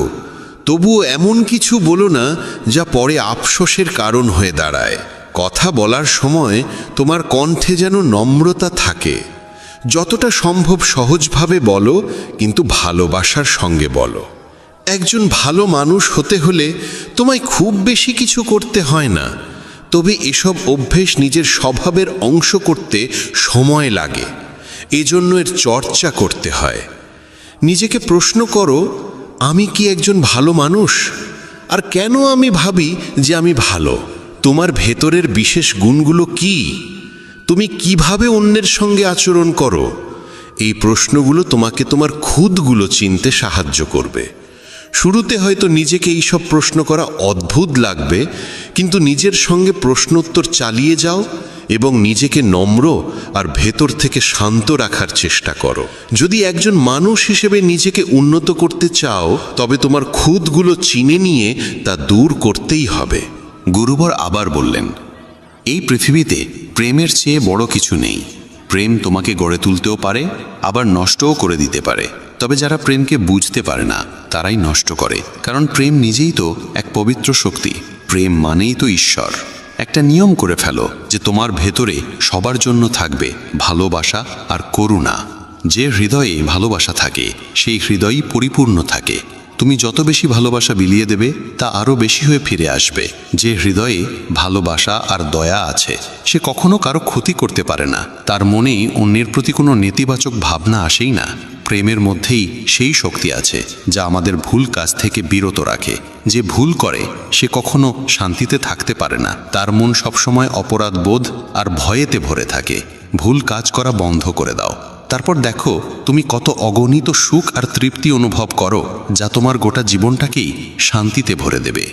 Speaker 3: তবুও এমন কিছু বলো না যা পরে আফসোসের কারণ হয়ে দাঁড়ায়। কথা বলার সময় তোমার কণ্ঠে যেন নম্রতা থাকে। যতটা সম্ভব সহজভাবে বলো, কিন্তু ভালোবাসার সঙ্গে বলো। একজন ভালো মানুষ হতে হলে তোমায় খুব বেশি কিছু করতে হয় না, তবে এসব অভ্যেস নিজের স্বভাবের অংশ করতে সময় লাগে। এজন্য এর চর্চা করতে হয়।
Speaker 5: নিজেকে প্রশ্ন করো, আমি কি একজন ভালো মানুষ? আর কেন আমি ভাবি যে আমি ভালো? তোমার ভেতরের বিশেষ গুণগুলো কি? তুমি কিভাবে অন্যের সঙ্গে আচরণ করো? এই প্রশ্নগুলো তোমাকে তোমার খুদগুলো চিনতে সাহায্য করবে। শুরুতে হয়তো নিজেকে এইসব প্রশ্ন করা অদ্ভুত লাগবে, কিন্তু নিজের সঙ্গে প্রশ্নোত্তর চালিয়ে যাও এবং নিজেকে নম্র আর ভেতর থেকে শান্ত রাখার চেষ্টা করো। যদি একজন মানুষ হিসেবে নিজেকে উন্নত করতে চাও, তবে তোমার খুদগুলো চিনে নিয়ে তা দূর করতেই হবে।
Speaker 3: গুরুবর আবার বললেন, এই পৃথিবীতে প্রেমের চেয়ে বড় কিছু নেই। প্রেম তোমাকে গড়ে তুলতেও পারে, আবার নষ্টও করে দিতে পারে। তবে যারা প্রেমকে বুঝতে পারে না তারাই নষ্ট করে, কারণ প্রেম নিজেই তো এক পবিত্র শক্তি। প্রেম মানেই তো ঈশ্বর। একটা নিয়ম করে ফেলো যে তোমার ভেতরে সবার জন্য থাকবে ভালোবাসা আর করুণা। যে হৃদয়ে ভালোবাসা থাকে সেই হৃদয়ই পরিপূর্ণ থাকে। তুমি যত বেশি ভালোবাসা বিলিয়ে দেবে তা আরও বেশি হয়ে ফিরে আসবে। যে হৃদয়ে ভালোবাসা আর দয়া আছে সে কখনো কারো ক্ষতি করতে পারে না, তার মনে অন্যের প্রতি কোনো নেতিবাচক ভাবনা আসেই না। প্রেমের মধ্যেই সেই শক্তি আছে যা আমাদের ভুল কাজ থেকে বিরত রাখে। যে ভুল করে সে কখনো শান্তিতে থাকতে পারে না, তার মন সবসময় অপরাধ বোধ আর ভয়েতে ভরে থাকে। ভুল কাজ করা বন্ধ করে দাও, তারপর দেখো তুমি কত অগণিত সুখ আর তৃপ্তি অনুভব করো, যা তোমার গোটা জীবনটাকেই শান্তিতে ভরে দেবে।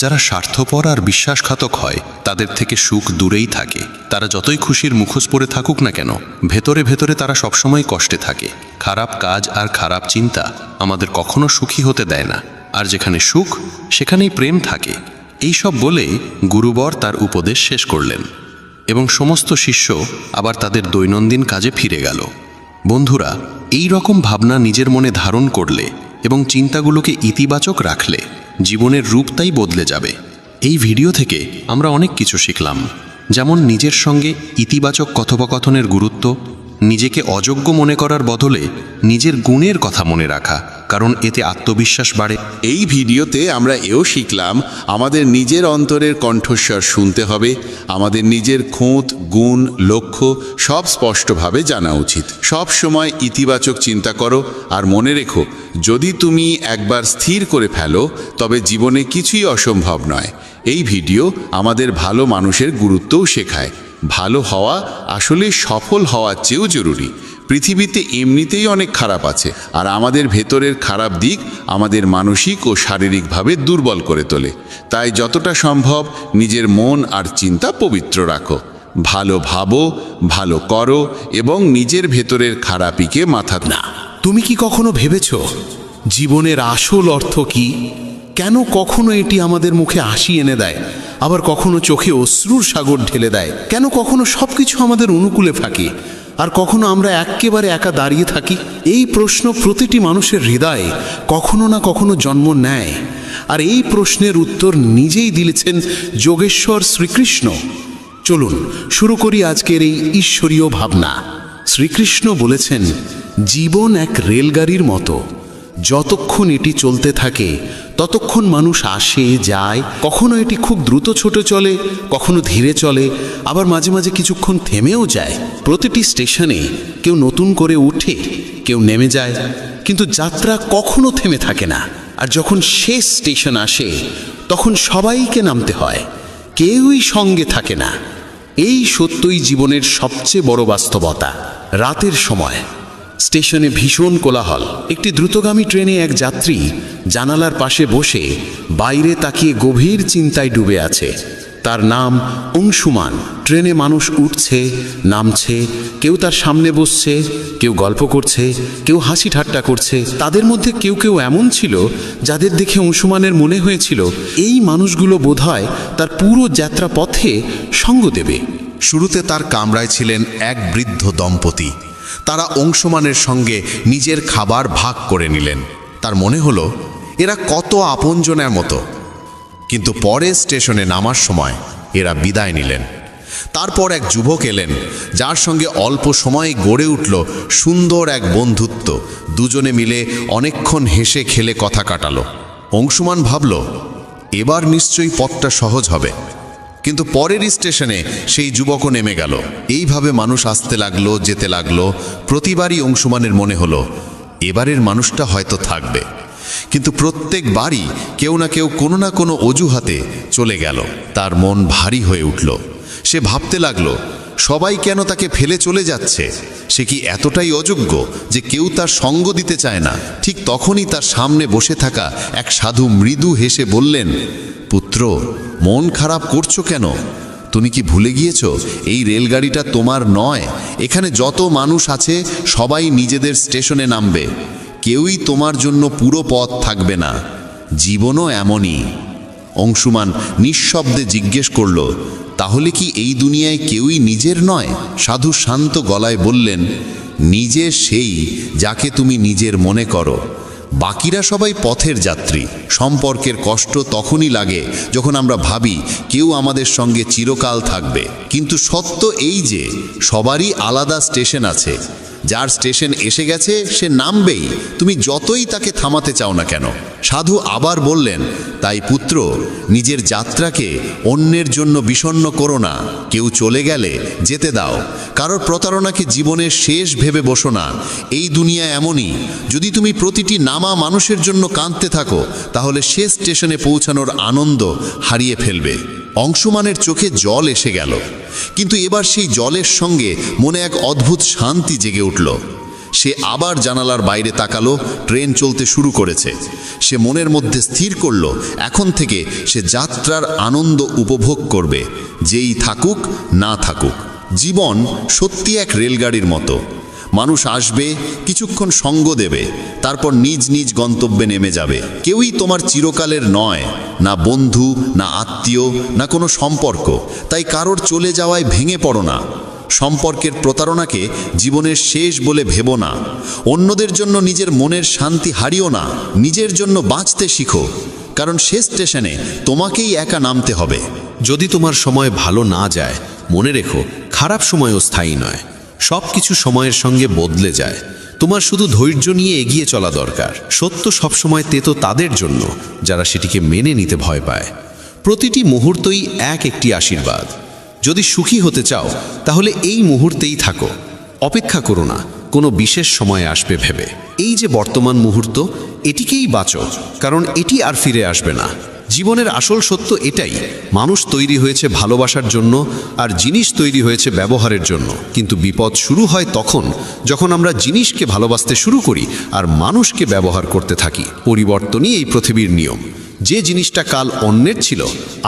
Speaker 3: যারা স্বার্থপর আর বিশ্বাসঘাতক হয় তাদের থেকে সুখ দূরেই থাকে। তারা যতই খুশির মুখোশ পরে থাকুক না কেন, ভেতরে ভেতরে তারা সবসময় কষ্টে থাকে। খারাপ কাজ আর খারাপ চিন্তা আমাদের কখনো সুখী হতে দেয় না, আর যেখানে সুখ সেখানেই প্রেম থাকে। এই সব বলে গুরুবর তার উপদেশ শেষ করলেন এবং সমস্ত শিষ্য আবার তাদের দৈনন্দিন কাজে ফিরে গেল। বন্ধুরা, এই রকম ভাবনা নিজের মনে ধারণ করলে এবং চিন্তাগুলোকে ইতিবাচক রাখলে জীবনের রূপটাই বদলে যাবে। এই ভিডিও থেকে আমরা অনেক কিছু শিখলাম, যেমন নিজের সঙ্গে ইতিবাচক কথোপকথনের গুরুত্ব, নিজেকে অযোগ্য মনে করার বদলে নিজের গুণের কথা মনে রাখা, কারণ এতে আত্মবিশ্বাস বাড়ে।
Speaker 8: এই ভিডিওতে আমরা এও শিখলাম আমাদের নিজের অন্তরের কণ্ঠস্বর শুনতে হবে। আমাদের নিজের খুঁত, গুণ, লক্ষ্য সব স্পষ্টভাবে জানা উচিত। সব সময় ইতিবাচক চিন্তা করো আর মনে রেখো, যদি তুমি একবার স্থির করে ফেলো তবে জীবনে কিছুই অসম্ভব নয়। এই ভিডিও আমাদের ভালো মানুষের গুরুত্বও শেখায়। ভালো হওয়া আসলে সফল হওয়ার চেয়েও জরুরি। পৃথিবীতে এমনিতেই অনেক খারাপ আছে, আর আমাদের ভেতরের খারাপ দিক আমাদের মানসিক ও শারীরিকভাবে দুর্বল করে তোলে। তাই যতটা সম্ভব নিজের মন আর চিন্তা পবিত্র রাখো। ভালো ভাবো, ভালো করো এবং নিজের ভেতরের খারাপিকে মাথা না।
Speaker 7: তুমি কি কখনো ভেবেছ জীবনের আসল অর্থ কি? কেন কখনো এটি আমাদের মুখে হাসি এনে দেয়, আবার কখনো চোখে অশ্রুর সাগর ঢেলে দেয়? কেন কখনো সব কিছু আমাদের অনুকূলে থাকে আর কখনো আমরা একেবারে একা দাঁড়িয়ে থাকি? এই প্রশ্ন প্রতিটি মানুষের হৃদয়ে কখনো না কখনো জন্ম নেয়, আর এই প্রশ্নের উত্তর নিজেই দিয়েছেন যোগেশ্বর শ্রীকৃষ্ণ। চলুন শুরু করি আজকের এই ঈশ্বরীয় ভাবনা। শ্রীকৃষ্ণ বলেছেন, জীবন এক রেলগাড়ির মতো। যতক্ষণ এটি চলতে থাকে ততক্ষণ মানুষ আসে যায়। কখনো এটি খুব দ্রুত ছোটে চলে, কখনো ধীরে চলে, আবার মাঝে মাঝে কিছুক্ষণ থেমেও যায়। প্রতিটি স্টেশনে কেউ নতুন করে উঠে, কেউ নেমে যায়, কিন্তু যাত্রা কখনো থেমে থাকে না। আর যখন শেষ স্টেশন আসে তখন সবাইকে নামতে হয়, কেউই সঙ্গে থাকে না। এই সত্যই জীবনের সবচেয়ে বড় বাস্তবতা। রাতের সময় স্টেশনে ভীষণ কোলাহল। একটি দ্রুতগামী ট্রেনে এক যাত্রী জানালার পাশে বসে বাইরে তাকিয়ে গভীর চিন্তায় ডুবে আছে। তার নাম অংশুমান। ট্রেনে মানুষ উঠছে, নামছে, কেউ তার সামনে বসছে, কেউ গল্প করছে, কেউ হাসি ঠাট্টা করছে। তাদের মধ্যে কেউ কেউ এমন ছিল যাদের দেখে অংশুমানের মনে হয়েছিল এই মানুষগুলো বোধহয় তার পুরো যাত্রা পথে সঙ্গ দেবে।
Speaker 2: শুরুতে তার কামরায় ছিলেন এক বৃদ্ধ দম্পতি। তারা অংশুমানের সঙ্গে নিজের খাবার ভাগ করে নিলেন। তার মনে হলো এরা কত আপনজনের মতো। কিন্তু পরে স্টেশনে নামার সময় এরা বিদায় নিলেন। তারপর এক যুবক এলেন, যার সঙ্গে অল্প সময়ে গড়ে উঠল সুন্দর এক বন্ধুত্ব। দুজনে মিলে অনেকক্ষণ হেসে খেলে কথা কাটালো। অংশুমান ভাবল, এবার নিশ্চয়ই পথটা সহজ হবে। কিন্তু পরের স্টেশনে সেই যুবকও নেমে গেল। এইভাবে মানুষ আসতে লাগলো, যেতে লাগলো। প্রতিবারই অংশুমানের মনে হলো এবারের মানুষটা হয়তো থাকবে। কিন্তু প্রত্যেকবারই কেউ না কেউ কোনো না কোনো অজুহাতে চলে গেল। তার মন ভারী হয়ে উঠল। সে ভাবতে লাগলো, সবাই কেন তাকে ফেলে চলে যাচ্ছে? সে কি এতটাই অযোগ্য যে কেউ তার সঙ্গ দিতে চায় না? ঠিক তখনই তার সামনে বসে থাকা এক সাধু মৃদু হেসে বললেন, পুত্র, মন খারাপ করছো কেন? তুমি কি ভুলে গিয়েছো এই রেলগাড়িটা তোমার নয়? এখানে যত মানুষ আছে সবাই নিজেদের স্টেশনে নামবে। কেউই তোমার জন্য পুরো পথ থাকবে না। জীবনও এমনই। অংশুমান নিঃশব্দে জিজ্ঞেস করল, তাহলে কি এই দুনিয়ায় কেউই নিজের নয়? সাধু শান্ত গলায় বললেন, নিজে সেই যাকে তুমি নিজের মনে করো। বাকিরা সবাই পথের যাত্রী। সম্পর্কের কষ্ট তখনই লাগে যখন আমরা ভাবি কেউ আমাদের সঙ্গে চিরকাল থাকবে। কিন্তু সত্য এই যে সবারই আলাদা স্টেশন আছে। যার স্টেশন এসে গেছে সে নামবেই, তুমি যতই তাকে থামাতে চাও না কেন। সাধু আবার বললেন, তাই পুত্র, নিজের যাত্রাকে অন্যের জন্য বিষণ্ণ করো না। কেউ চলে গেলে যেতে দাও। কারোর প্রতারণাকে জীবনের শেষ ভেবে বসো না। এই দুনিয়া এমনই। যদি তুমি প্রতিটি নামা মানুষের জন্য কাঁদতে থাকো তাহলে শেষ স্টেশনে পৌঁছানোর আনন্দ হারিয়ে ফেলবে। অংশুমানের চোখে জল এসে গেল, কিন্তু এবার সেই জলের সঙ্গে মনে এক অদ্ভুত শান্তি জেগে উঠল। সে আবার জানালার বাইরে তাকালো। ট্রেন চলতে শুরু করেছে। সে মনের মধ্যে স্থির করল, এখন থেকে সে যাত্রার আনন্দ উপভোগ করবে, যেই থাকুক না থাকুক। জীবন সত্যি এক রেলগাড়ির মতো। মানুষ আসবে, কিছুক্ষণ সঙ্গ দেবে, তারপর নিজ নিজ গন্তব্যে নেমে যাবে। কেউই তোমার চিরকালের নয়, না বন্ধু, না আত্মীয়, না কোনো সম্পর্ক। তাই কারোর চলে যাওয়ায় ভেঙে পড়ো না। সম্পর্কের প্রতারণাকে জীবনের শেষ বলে ভেবো না। অন্যদের জন্য নিজের মনের শান্তি হারিও না। নিজের জন্য বাঁচতে শিখো, কারণ শেষ স্টেশনে তোমাকেই একা নামতে হবে।
Speaker 4: যদি তোমার সময় ভালো না যায়, মনে রেখো, খারাপ সময়ও স্থায়ী নয়। সব কিছু সময়ের সঙ্গে বদলে যায়। তোমার শুধু ধৈর্য নিয়ে এগিয়ে চলা দরকার। সত্য সবসময় তেতো তাদের জন্য যারা সেটিকে মেনে নিতে ভয় পায়। প্রতিটি মুহূর্তই একটি আশীর্বাদ। যদি সুখী হতে চাও তাহলে এই মুহূর্তেই থাকো। অপেক্ষা করো না কোনো বিশেষ সময় আসবে ভেবে। এই যে বর্তমান মুহূর্ত, এটিকেই বাঁচো, কারণ এটি আর ফিরে আসবে না। জীবনের আসল সত্য এটাই, মানুষ তৈরি হয়েছে ভালোবাসার জন্য আর জিনিস তৈরি হয়েছে ব্যবহারের জন্য। কিন্তু বিপদ শুরু হয় তখন যখন আমরা জিনিসকে ভালোবাসতে শুরু করি আর মানুষকে ব্যবহার করতে থাকি। পরিবর্তনই এই পৃথিবীর নিয়ম। যে জিনিসটা কাল অন্যের ছিল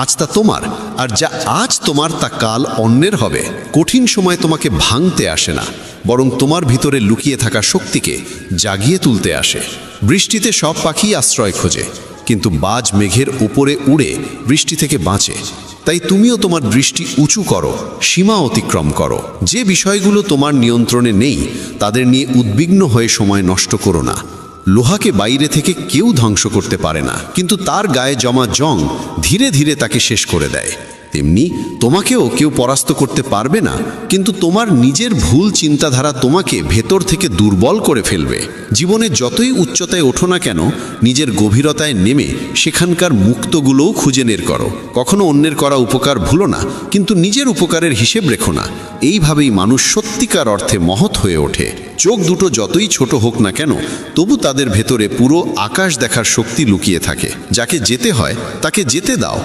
Speaker 4: আজ তা তোমার, আর যা আজ তোমার তা কাল অন্যের হবে। কঠিন সময় তোমাকে ভাঙতে আসে না, বরং তোমার ভিতরে লুকিয়ে থাকা শক্তিকে জাগিয়ে তুলতে আসে। বৃষ্টিতে সব পাখি আশ্রয় খোঁজে, কিন্তু বাজ মেঘের উপরে উড়ে বৃষ্টি থেকে বাঁচে। তাই তুমিও তোমার দৃষ্টি উঁচু করো, সীমা অতিক্রম করো। যে বিষয়গুলো তোমার নিয়ন্ত্রণে নেই তাদের নিয়ে উদ্বিগ্ন হয়ে সময় নষ্ট করো না। লোহাকে বাইরে থেকে কেউ ধ্বংস করতে পারে না, কিন্তু তার গায়ে জমা জং ধীরে ধীরে তাকে শেষ করে দেয়। তেমনি তোমাকেও কেউ পরাস্ত করতে পারবে না, কিন্তু তোমার নিজের ভুল চিন্তাধারা তোমাকে ভেতর থেকে দুর্বল করে ফেলবে। জীবনে যতই উচ্চতায় ওঠো না কেন, নিজের গভীরতায় নেমে সেখানকার মুক্তগুলোও খুঁজে বের করো। কখনো অন্যের করা উপকার ভুলো না, কিন্তু নিজের উপকারের হিসেব রেখো না। এইভাবেই মানুষ সত্যিকার অর্থে মহৎ হয়ে ওঠে। চোখ দুটো যতই ছোট হোক না কেন, তবু তাদের ভেতরে পুরো আকাশ দেখার শক্তি লুকিয়ে থাকে। যাকে যেতে হয় তাকে যেতে দাও।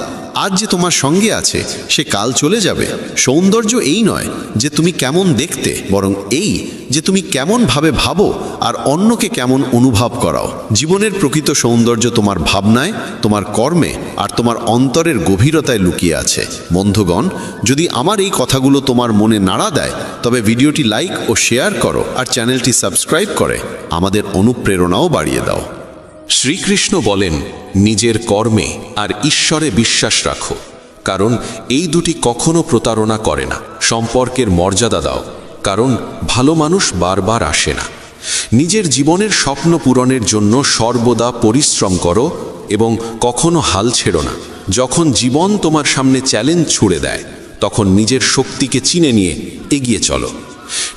Speaker 4: আজ যে তোমার সঙ্গে আছে সে কাল চলে যাবে। সৌন্দর্য এই নয় যে তুমি কেমন দেখতে, বরং এই যে তুমি কেমন ভাবে ভাবো আর অন্যকে কেমন অনুভব করাও। জীবনের প্রকৃত সৌন্দর্য তোমার ভাবনায়, তোমার কর্মে আর তোমার অন্তরের গভীরতায় লুকিয়ে আছে। বন্ধুগণ, যদি আমার এই কথাগুলো তোমার মনে নাড়া দেয় তবে ভিডিওটি লাইক ও শেয়ার করো আর চ্যানেলটি সাবস্ক্রাইব করে আমাদের অনুপ্রেরণাও বাড়িয়ে দাও।
Speaker 9: শ্রীকৃষ্ণ বলেন, নিজের কর্মে আর ঈশ্বরে বিশ্বাস রাখো, কারণ এই দুটি কখনো প্রতারণা করে না। সম্পর্কের মর্যাদা দাও, কারণ ভালো মানুষ বারবার আসে না। নিজের জীবনের স্বপ্ন পূরণের জন্য সর্বদা পরিশ্রম করো এবং কখনো হাল ছেড়ো না। যখন জীবন তোমার সামনে চ্যালেঞ্জ ছুড়ে দেয় তখন নিজের শক্তিকে চিনে নিয়ে এগিয়ে চলো।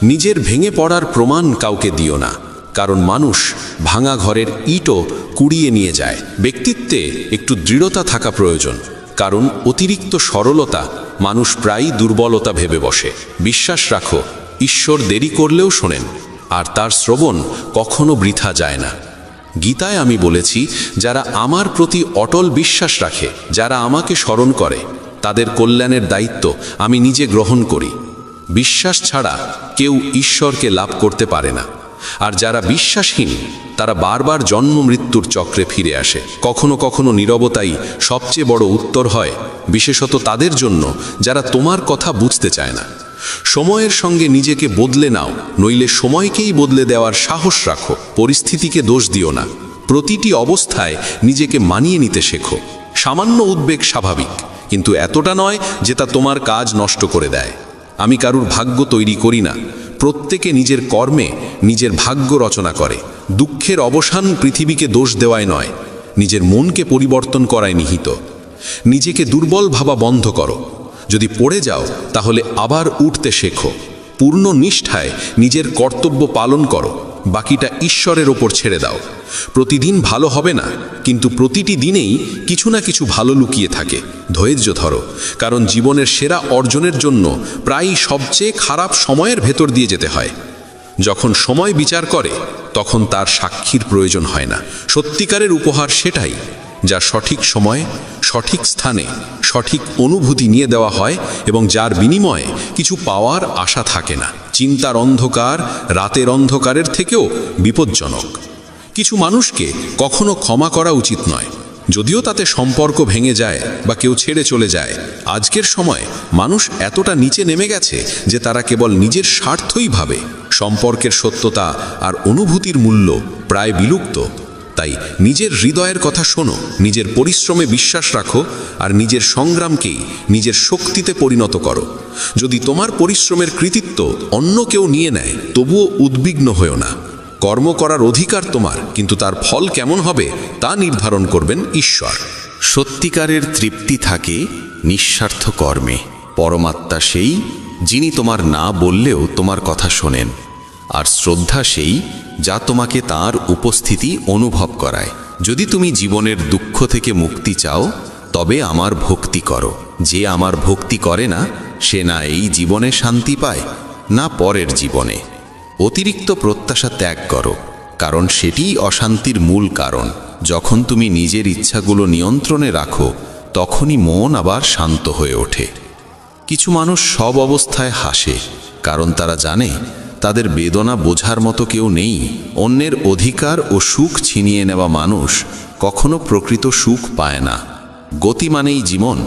Speaker 9: নিজের ভেঙে পড়ার প্রমাণ কাউকে দিও না, কারণ মানুষ ভাঙা ঘরের ইটও কুড়িয়ে নিয়ে যায়। ব্যক্তিত্বে একটু দৃঢ়তা থাকা প্রয়োজন, কারণ অতিরিক্ত সরলতা মানুষ প্রায়ই দুর্বলতা ভেবে বসে। বিশ্বাস রাখো, ঈশ্বর দেরি করলেও শোনেন, আর তার শ্রবণ কখনো বৃথা যায় না। গীতায় আমি বলেছি, যারা আমার প্রতি অটল বিশ্বাস রাখে, যারা আমাকে স্মরণ করে, তাদের কল্যাণের দায়িত্ব আমি নিজে গ্রহণ করি। বিশ্বাস ছাড়া কেউ ঈশ্বরকে লাভ করতে পারে না। আর যারা বিশ্বাসহীন, তারা বারবার জন্ম মৃত্যুর চক্রে ফিরে আসে। কখনো কখনো নীরবতাই সবচেয়ে বড় উত্তর হয়, বিশেষত তাদের জন্য যারা তোমার কথা বুঝতে চায় না। সময়ের সঙ্গে নিজেকে বদলে নাও, নইলে সময়কেই বদলে দেওয়ার সাহস রাখো। পরিস্থিতিকে দোষ দিও না, প্রতিটি অবস্থায় নিজেকে মানিয়ে নিতে শেখো। সামান্য উদ্বেগ স্বাভাবিক, কিন্তু এতটা নয় যে তা তোমার কাজ নষ্ট করে দেয়। আমি কারুর ভাগ্য তৈরি করি না, প্রত্যেকে নিজের কর্মে নিজের ভাগ্য রচনা করে। দুঃখের অবসান পৃথিবীকে দোষ দেওয়ায় নয়, নিজের মনকে পরিবর্তন করায় নিহিত। নিজেকে দুর্বল ভাবা বন্ধ করো। যদি পড়ে যাও তাহলে আবার উঠতে শেখো। পূর্ণ নিষ্ঠায় নিজের কর্তব্য পালন করো, বাকিটা ঈশ্বরের ওপর ছেড়ে দাও। প্রতিদিন ভালো হবে না, কিন্তু প্রতিটি দিনেই কিছু না কিছু ভালো লুকিয়ে থাকে। ধৈর্য ধরো, কারণ জীবনের সেরা অর্জনের জন্য প্রায়ই সবচেয়ে খারাপ সময়ের ভেতর দিয়ে যেতে হয়। যখন সময় বিচার করে, তখন তার সাক্ষীর প্রয়োজন হয় না। সত্যিকারের উপহার সেটাই যা সঠিক সময়ে, সঠিক স্থানে, সঠিক অনুভূতি নিয়ে দেওয়া হয় এবং যার বিনিময়ে কিছু পাওয়ার আশা থাকে না। চিন্তার অন্ধকার রাতের অন্ধকারের থেকেও বিপজ্জনক। কিছু মানুষকে কখনো ক্ষমা করা উচিত নয়, যদিও তাতে সম্পর্ক ভেঙে যায় বা কেউ ছেড়ে চলে যায়। আজকের সময় মানুষ এতটা নিচে নেমে গেছে যে তারা কেবল নিজের স্বার্থই ভাবে। সম্পর্কের সত্যতা আর অনুভূতির মূল্য প্রায় বিলুপ্ত। তাই নিজের হৃদয়ের কথা শোনো, নিজের পরিশ্রমে বিশ্বাস রাখো, আর নিজের সংগ্রামকেই নিজের শক্তিতে পরিণত করো। যদি তোমার পরিশ্রমের কৃতিত্ব অন্য কেউ নিয়ে নেয়, তবুও উদ্বিগ্ন হয়েও না। কর্ম করার অধিকার তোমার, কিন্তু তার ফল কেমন হবে তা নির্ধারণ করবেন ঈশ্বর।
Speaker 4: সত্যিকারের তৃপ্তি থাকে নিঃস্বার্থ কর্মে। পরমাত্মা সেই যিনি তোমার না বললেও তোমার কথা শোনেন, আর শ্রদ্ধা সেই যা তোমাকে তার উপস্থিতি অনুভব করায়। যদি তুমি জীবনের দুঃখ থেকে মুক্তি চাও, তবে আমার ভক্তি করো। যে আমার ভক্তি করে না, সে না এই জীবনে শান্তি পায়, না পরের জীবনে। অতিরিক্ত প্রত্যাশা ত্যাগ করো, কারণ সেটিই অশান্তির মূল কারণ। যখন তুমি নিজের ইচ্ছাগুলো নিয়ন্ত্রণে রাখো, তখনই মন আবার শান্ত হয়ে ওঠে। কিছু মানুষ সব অবস্থায় হাসে, কারণ তারা জানে তাদের বেদনা বোঝার মতো কেউ নেই। অন্যের অধিকার ও সুখ ছিনিয়ে নেওয়া মানুষ কখনো প্রকৃত সুখ পায় না। গতি মানেই জীবন।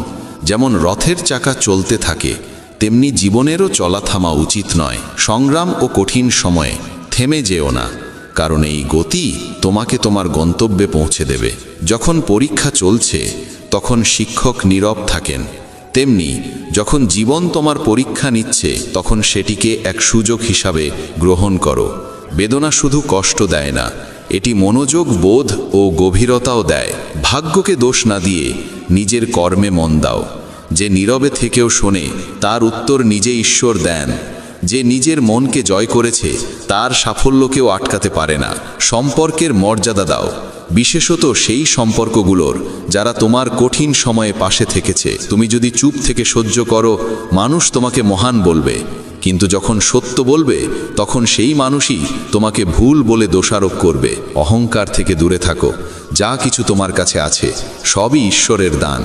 Speaker 4: যেমন রথের চাকা চলতে থাকে, তেমনি জীবনেরও চলা থামা উচিত নয়। সংগ্রাম ও কঠিন সময়ে থেমে যেও না, কারণ এই গতি তোমাকে তোমার গন্তব্যে পৌঁছে দেবে। যখন পরীক্ষা চলছে, তখন শিক্ষক নীরব থাকেন। তেমনি যখন জীবন তোমার পরীক্ষা নিচ্ছে, তখন সেটিকে এক সুযোগ হিসাবে গ্রহণ করো। বেদনা শুধু কষ্ট দেয় না, এটি মনোযোগ, বোধ ও গভীরতাও দেয়। ভাগ্যকে দোষ না দিয়ে নিজের কর্মে মন দাও। যে নীরবে থেকেও শোনে, তার উত্তর নিজে ঈশ্বর দেন। যে নিজের মনকে জয় করেছে, তার সাফল্যকেও আটকাতে পারে না। সম্পর্কের মর্যাদা দাও, বিশেষত সেই সম্পর্কগুলোর যারা তোমার কঠিন সময়ে পাশে থেকেছে। তুমি যদি চুপ থেকে সহ্য করো, মানুষ তোমাকে মহান বলবে, কিন্তু যখন সত্য বলবে, তখন সেই মানুষই তোমাকে ভুল বলে দোষারোপ করবে। অহংকার থেকে দূরে থাকো। যা কিছু তোমার কাছে আছে, সবই ঈশ্বরের দান।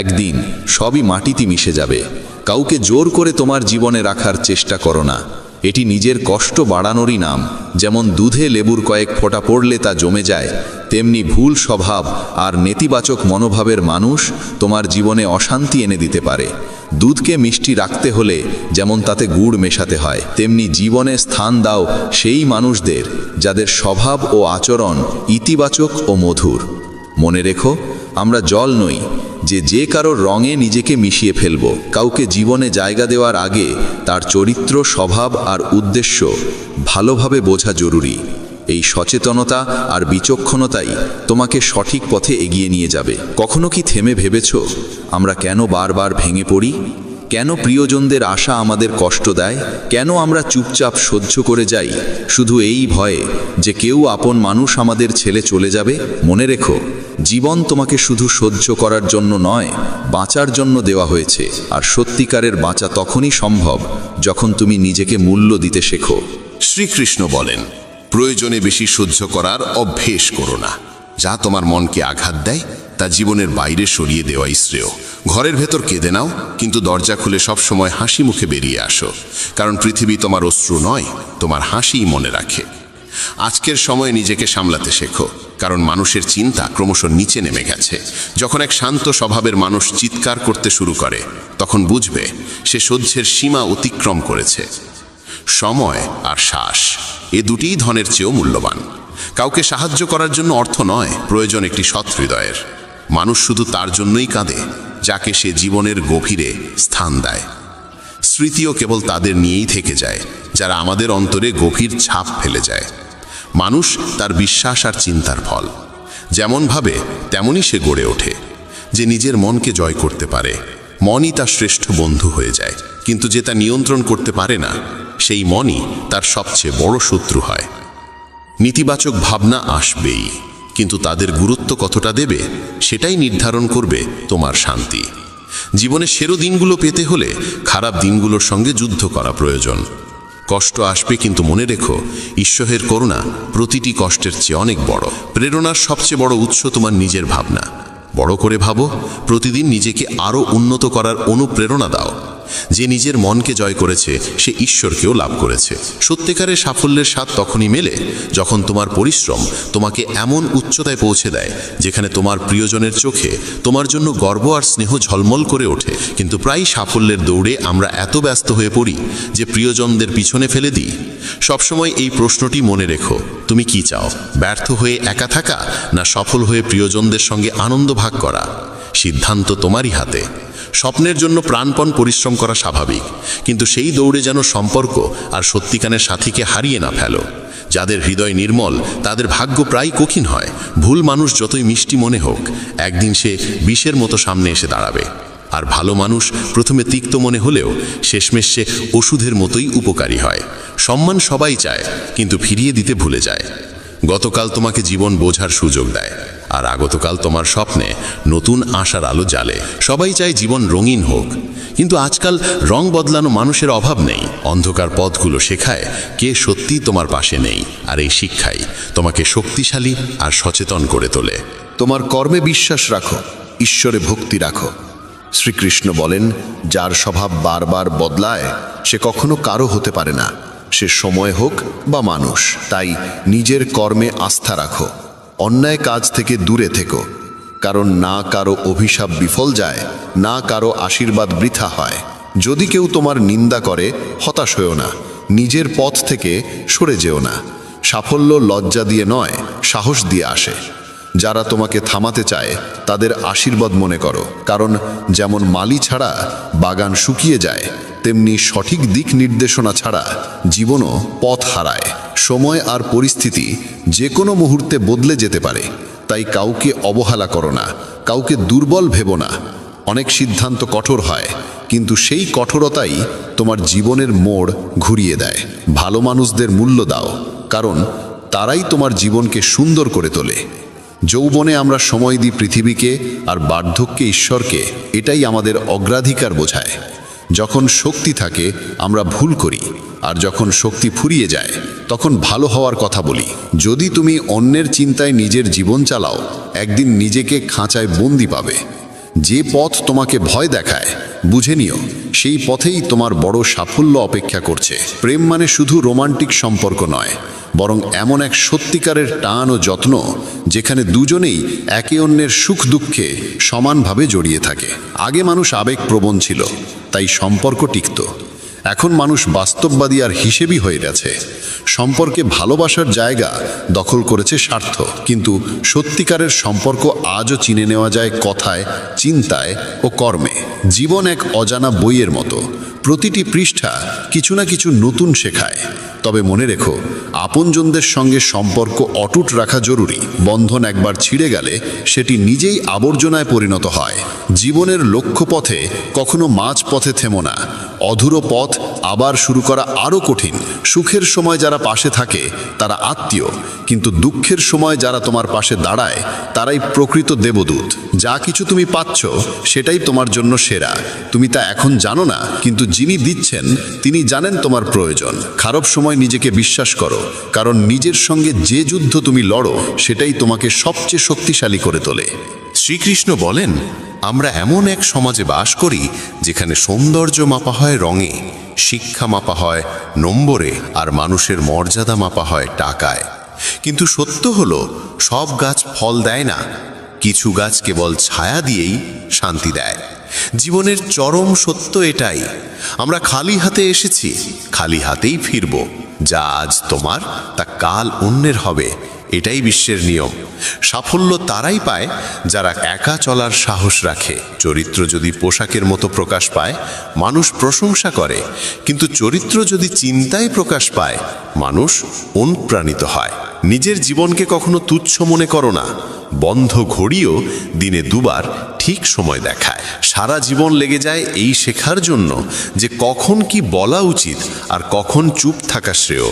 Speaker 4: একদিন সবই মাটিতে মিশে যাবে। কাউকে জোর করে তোমার জীবনে রাখার চেষ্টা করো না, এটি নিজের কষ্ট বাড়ানোরই নাম। যেমন দুধে লেবুর কয়েক ফোঁটা পড়লে তা জমে যায়, তেমনি ভুল স্বভাব আর নেতিবাচক মনোভাবের মানুষ তোমার জীবনে অশান্তি এনে দিতে পারে। দুধকে মিষ্টি রাখতে হলে যেমন তাতে গুড় মেশাতে হয়, তেমনি জীবনে স্থান দাও সেই মানুষদের যাদের স্বভাব ও আচরণ ইতিবাচক ও মধুর। মনে রেখো, আমরা জল নই যে কারোর রঙে নিজেকে মিশিয়ে ফেলব। কাউকে জীবনে জায়গা দেওয়ার আগে তার চরিত্র, স্বভাব আর উদ্দেশ্য ভালোভাবে বোঝা জরুরি। এই সচেতনতা আর বিচক্ষণতাই তোমাকে সঠিক পথে এগিয়ে নিয়ে যাবে। কখনো কি থেমে ভেবেছ আমরা কেন বারবার ভেঙে পড়ি? কেন প্রিয়জনদের আশা আমাদের কষ্ট দেয়? কেন আমরা চুপচাপ সহ্য করে যাই, শুধু এই ভয়ে যে কেউ আপন মানুষ আমাদের ছেড়ে চলে যাবে? মনে রেখো, জীবন তোমাকে শুধু সহ্য করার জন্য নয়, বাঁচার জন্য দেওয়া হয়েছে। আর সত্যিকারের বাঁচা তখনই সম্ভব যখন তুমি নিজেকে মূল্য দিতে শেখো।
Speaker 5: শ্রীকৃষ্ণ বলেন, প্রয়োজনে বেশি সহ্য করার অভ্যেস করো না। যা তোমার মনকে আঘাত দেয় তা জীবনের বাইরে সরিয়ে দেওয়াই শ্রেয়। ঘরের ভেতর কেঁদে নাও, কিন্তু দরজা খুলে সব সময় হাসি মুখে বেরিয়ে আসো, কারণ পৃথিবী তোমার অশ্রু নয়, তোমার হাসিই মনে রাখে। আজকের সময়ে নিজেকে সামলাতে শেখো, কারণ মানুষের চিন্তা ক্রমশ নিচে নেমে গেছে। যখন এক শান্ত স্বভাবের মানুষ চিৎকার করতে শুরু করে, তখন বুঝবে সে সহ্যের সীমা অতিক্রম করেছে। সময় আর শ্বাস, এ দুটিই ধনের চেয়েও মূল্যবান। কাউকে সাহায্য করার জন্য অর্থ নয়, প্রয়োজন একটি সৎ হৃদয়ের। মানুষ শুধু তার জন্যই কাঁদে যাকে সে জীবনের গভীরে স্থান দেয়। স্মৃতিও কেবল তাদের নিয়েই থেকে যায় যারা আমাদের অন্তরে গভীর ছাপ ফেলে যায়। মানুষ তার বিশ্বাস আর চিন্তার ফল। যেমন ভাবে তেমনই সে গড়ে ওঠে। যে নিজের মনকে জয় করতে পারে, মনই তার শ্রেষ্ঠ বন্ধু হয়ে যায়। কিন্তু যে তা নিয়ন্ত্রণ করতে পারে না, সেই মনই তার সবচেয়ে বড় শত্রু হয়। নেতিবাচক ভাবনা আসবেই, কিন্তু তাদের গুরুত্ব কতটা দেবে সেটাই নির্ধারণ করবে তোমার শান্তি। জীবনের সেরা দিনগুলো পেতে হলে খারাপ দিনগুলোর সঙ্গে যুদ্ধ করা প্রয়োজন। কষ্ট আসবে, কিন্তু মনে রেখো, ঈশ্বরের করুণা প্রতিটি কষ্টের চেয়ে অনেক বড়। প্রেরণার সবচেয়ে বড় উৎস তোমার নিজের ভাবনা। বড় করে ভাবো, প্রতিদিন নিজেকে আরও উন্নত করার অনুপ্রেরণা দাও। যে নিজের মনকে জয় করেছে সে ঈশ্বরকেও লাভ করেছে। সত্যিকারের সাফল্যের স্বাদ তখনই মেলে যখন তোমার পরিশ্রম তোমাকে এমন উচ্চতায় পৌঁছে দেয় যেখানে তোমার প্রিয়জনের চোখে তোমার জন্য গর্ব আর স্নেহ ঝলমল করে ওঠে। কিন্তু প্রায় সাফল্যের দৌড়ে আমরা এত ব্যস্ত হয়ে পড়ি যে প্রিয়জনদের পিছনে ফেলে দিই। সবসময় এই প্রশ্নটি মনে রেখো, তুমি কি চাও? ব্যর্থ হয়ে একা থাকা, না সফল হয়ে প্রিয়জনদের সঙ্গে আনন্দ ভাগ করা? সিদ্ধান্ত তোমারই হাতে। স্বপ্নের জন্য প্রাণপণ পরিশ্রম করা স্বাভাবিক, কিন্তু সেই দৌড়ে যেন সম্পর্ক আর সত্যিকারের সাথীকে হারিয়ে না ফেলো। যাদের হৃদয় নির্মল তাদের ভাগ্য প্রায় কঠিন হয়। ভুল মানুষ যতই মিষ্টি মনে হোক, একদিন সে বিষের মতো সামনে এসে দাঁড়াবে। আর ভালো মানুষ প্রথমে তিক্ত মনে হলেও শেষমেশ সে ওষুধের মতোই উপকারী হয়। সম্মান সবাই চায়, কিন্তু ফিরিয়ে দিতে ভুলে যায়। গতকাল তোমাকে জীবন বোঝার সুযোগ দেয়, আর আগতকাল তোমার স্বপ্নে নতুন আশার আলো জ্বালে। সবাই চায় জীবন রঙিন হোক, কিন্তু আজকাল রং বদলানো মানুষের অভাব নেই। অন্ধকার পথগুলো শেখায় কে সত্যি তোমার পাশে নেই, আর এই শিক্ষাই তোমাকে শক্তিশালী আর সচেতন করে তোলে।
Speaker 6: তোমার কর্মে বিশ্বাস রাখো, ঈশ্বরে ভক্তি রাখো। শ্রীকৃষ্ণ বলেন, যার স্বভাব বারবার বদলায় সে কখনো কারো হতে পারে না, সে সময় হোক বা মানুষ। তাই নিজের কর্মে আস্থা রাখো, অন্যায় কাজ থেকে দূরে থেকো, কারণ না কারো অভিশাপ বিফল যায়, না কারো আশীর্বাদ বৃথা হয়। যদি কেউ তোমার নিন্দা করে, হতাশ হয়েও না, নিজের পথ থেকে সরে যেও না। সাফল্য লজ্জা দিয়ে নয়, সাহস দিয়ে আসে। যারা তোমাকে থামাতে চায় তাদের আশীর্বাদ মনে করো, কারণ যেমন মালি ছাড়া বাগান শুকিয়ে যায়, তেমনি সঠিক দিক নির্দেশনা ছাড়া জীবনও পথ হারায়। সময় আর পরিস্থিতি যে কোনো মুহূর্তে বদলে যেতে পারে, তাই কাউকে অবহেলা করো না, কাউকে দুর্বল ভেবো না। অনেক সিদ্ধান্ত কঠোর হয়, কিন্তু সেই কঠোরতাই তোমার জীবনের মোড় ঘুরিয়ে দেয়। ভালো মানুষদের মূল্য দাও, কারণ তারাই তোমার জীবনকে সুন্দর করে তোলে। যৌবনে আমরা সময় দিই পৃথিবীকে, আর বার্ধক্যে ঈশ্বরকে। এটাই আমাদের অগ্রাধিকার বোঝায়। যখন শক্তি থাকে আমরা ভুল করি, আর যখন শক্তি ফুরিয়ে যায় তখন ভালো হওয়ার কথা বলি। যদি তুমি অন্যের চিন্তায় নিজের জীবন চালাও, একদিন নিজেকে খাঁচায় বন্দি পাবে। যে পথ তোমাকে ভয় দেখায়, বুঝে নিও সেই পথেই তোমার বড় সাফল্য অপেক্ষা করছে। প্রেম মানে শুধু রোমান্টিক সম্পর্ক নয়, বরং এমন এক সত্যিকারের টান ও যত্ন যেখানে দুজনেই একে অন্যের সুখ দুঃখে সমানভাবে জড়িয়ে থাকে। আগে মানুষ আবেগপ্রবণ ছিল, তাই সম্পর্ক টিকত। এখন মানুষ বাস্তববাদী আর হিসেবি হয়ে গেছে। সম্পর্কে ভালোবাসার জায়গা দখল করেছে স্বার্থ। কিন্তু সত্যিকারের সম্পর্ক আজও চিনে নেওয়া যায় কথায়, চিন্তায় ও কর্মে। জীবন এক অজানা বইয়ের মতো, প্রতিটি পৃষ্ঠা কিছু না কিছু নতুন শেখায়। তবে মনে রেখো, আপনজনদের সঙ্গে সম্পর্ক অটুট রাখা জরুরি। বন্ধন একবার ছিঁড়ে গেলে সেটি নিজেই আবর্জনায় পরিণত হয়। জীবনের লক্ষ্যপথে কখনো মাঝপথে থেমো না।
Speaker 2: অধুরো পথ আবার শুরু করা আরও কঠিন। সুখের সময় যারা পাশে থাকে তারা আত্মীয়, কিন্তু দুঃখের সময় যারা তোমার পাশে দাঁড়ায় তারাই প্রকৃত দেবদূত। যা কিছু তুমি পাচ্ছ সেটাই তোমার জন্য সেরা। তুমি তা এখন জানো না, কিন্তু যিনি দিচ্ছেন তিনি জানেন তোমার প্রয়োজন। খারাপ সময় নিজেকে বিশ্বাস করো, কারণ নিজের সঙ্গে যে যুদ্ধ তুমি লড়ো সেটাই তোমাকে সবচেয়ে শক্তিশালী করে তোলে।
Speaker 9: শ্রীকৃষ্ণ বলেন, আমরা এমন এক সমাজে বাস করি যেখানে সৌন্দর্য মাপা হয় রঙে, শিক্ষা মাপা হয় নম্বরে, আর মানুষের মর্যাদা মাপা হয় টাকায়। কিন্তু সত্য হলো, সব গাছ ফল দেয় না, কিছু গাছ কেবল ছায়া দিয়েই শান্তি দেয়। জীবনের চরম সত্য এটাই, আমরা খালি হাতে এসেছি, খালি হাতেই ফিরব। যা আজ তোমার তা কাল অন্যের হবে, এটাই বিশ্বের নিয়ম। সাফল্য তারাই পায় যারা একা চলার সাহস রাখে। চরিত্র যদি পোশাকের মতো প্রকাশ পায়, মানুষ প্রশংসা করে, কিন্তু চরিত্র যদি চিন্তায় প্রকাশ পায়, মানুষ অনুপ্রাণিত হয়। নিজের জীবনকে কখনো তুচ্ছ মনে করো না। বন্ধ ঘড়িও দিনে দুবার ঠিক সময় দেখায়। সারা জীবন লেগে যায় এই শেখার জন্য যে কখন কি বলা উচিত আর কখন চুপ থাকা শ্রেয়।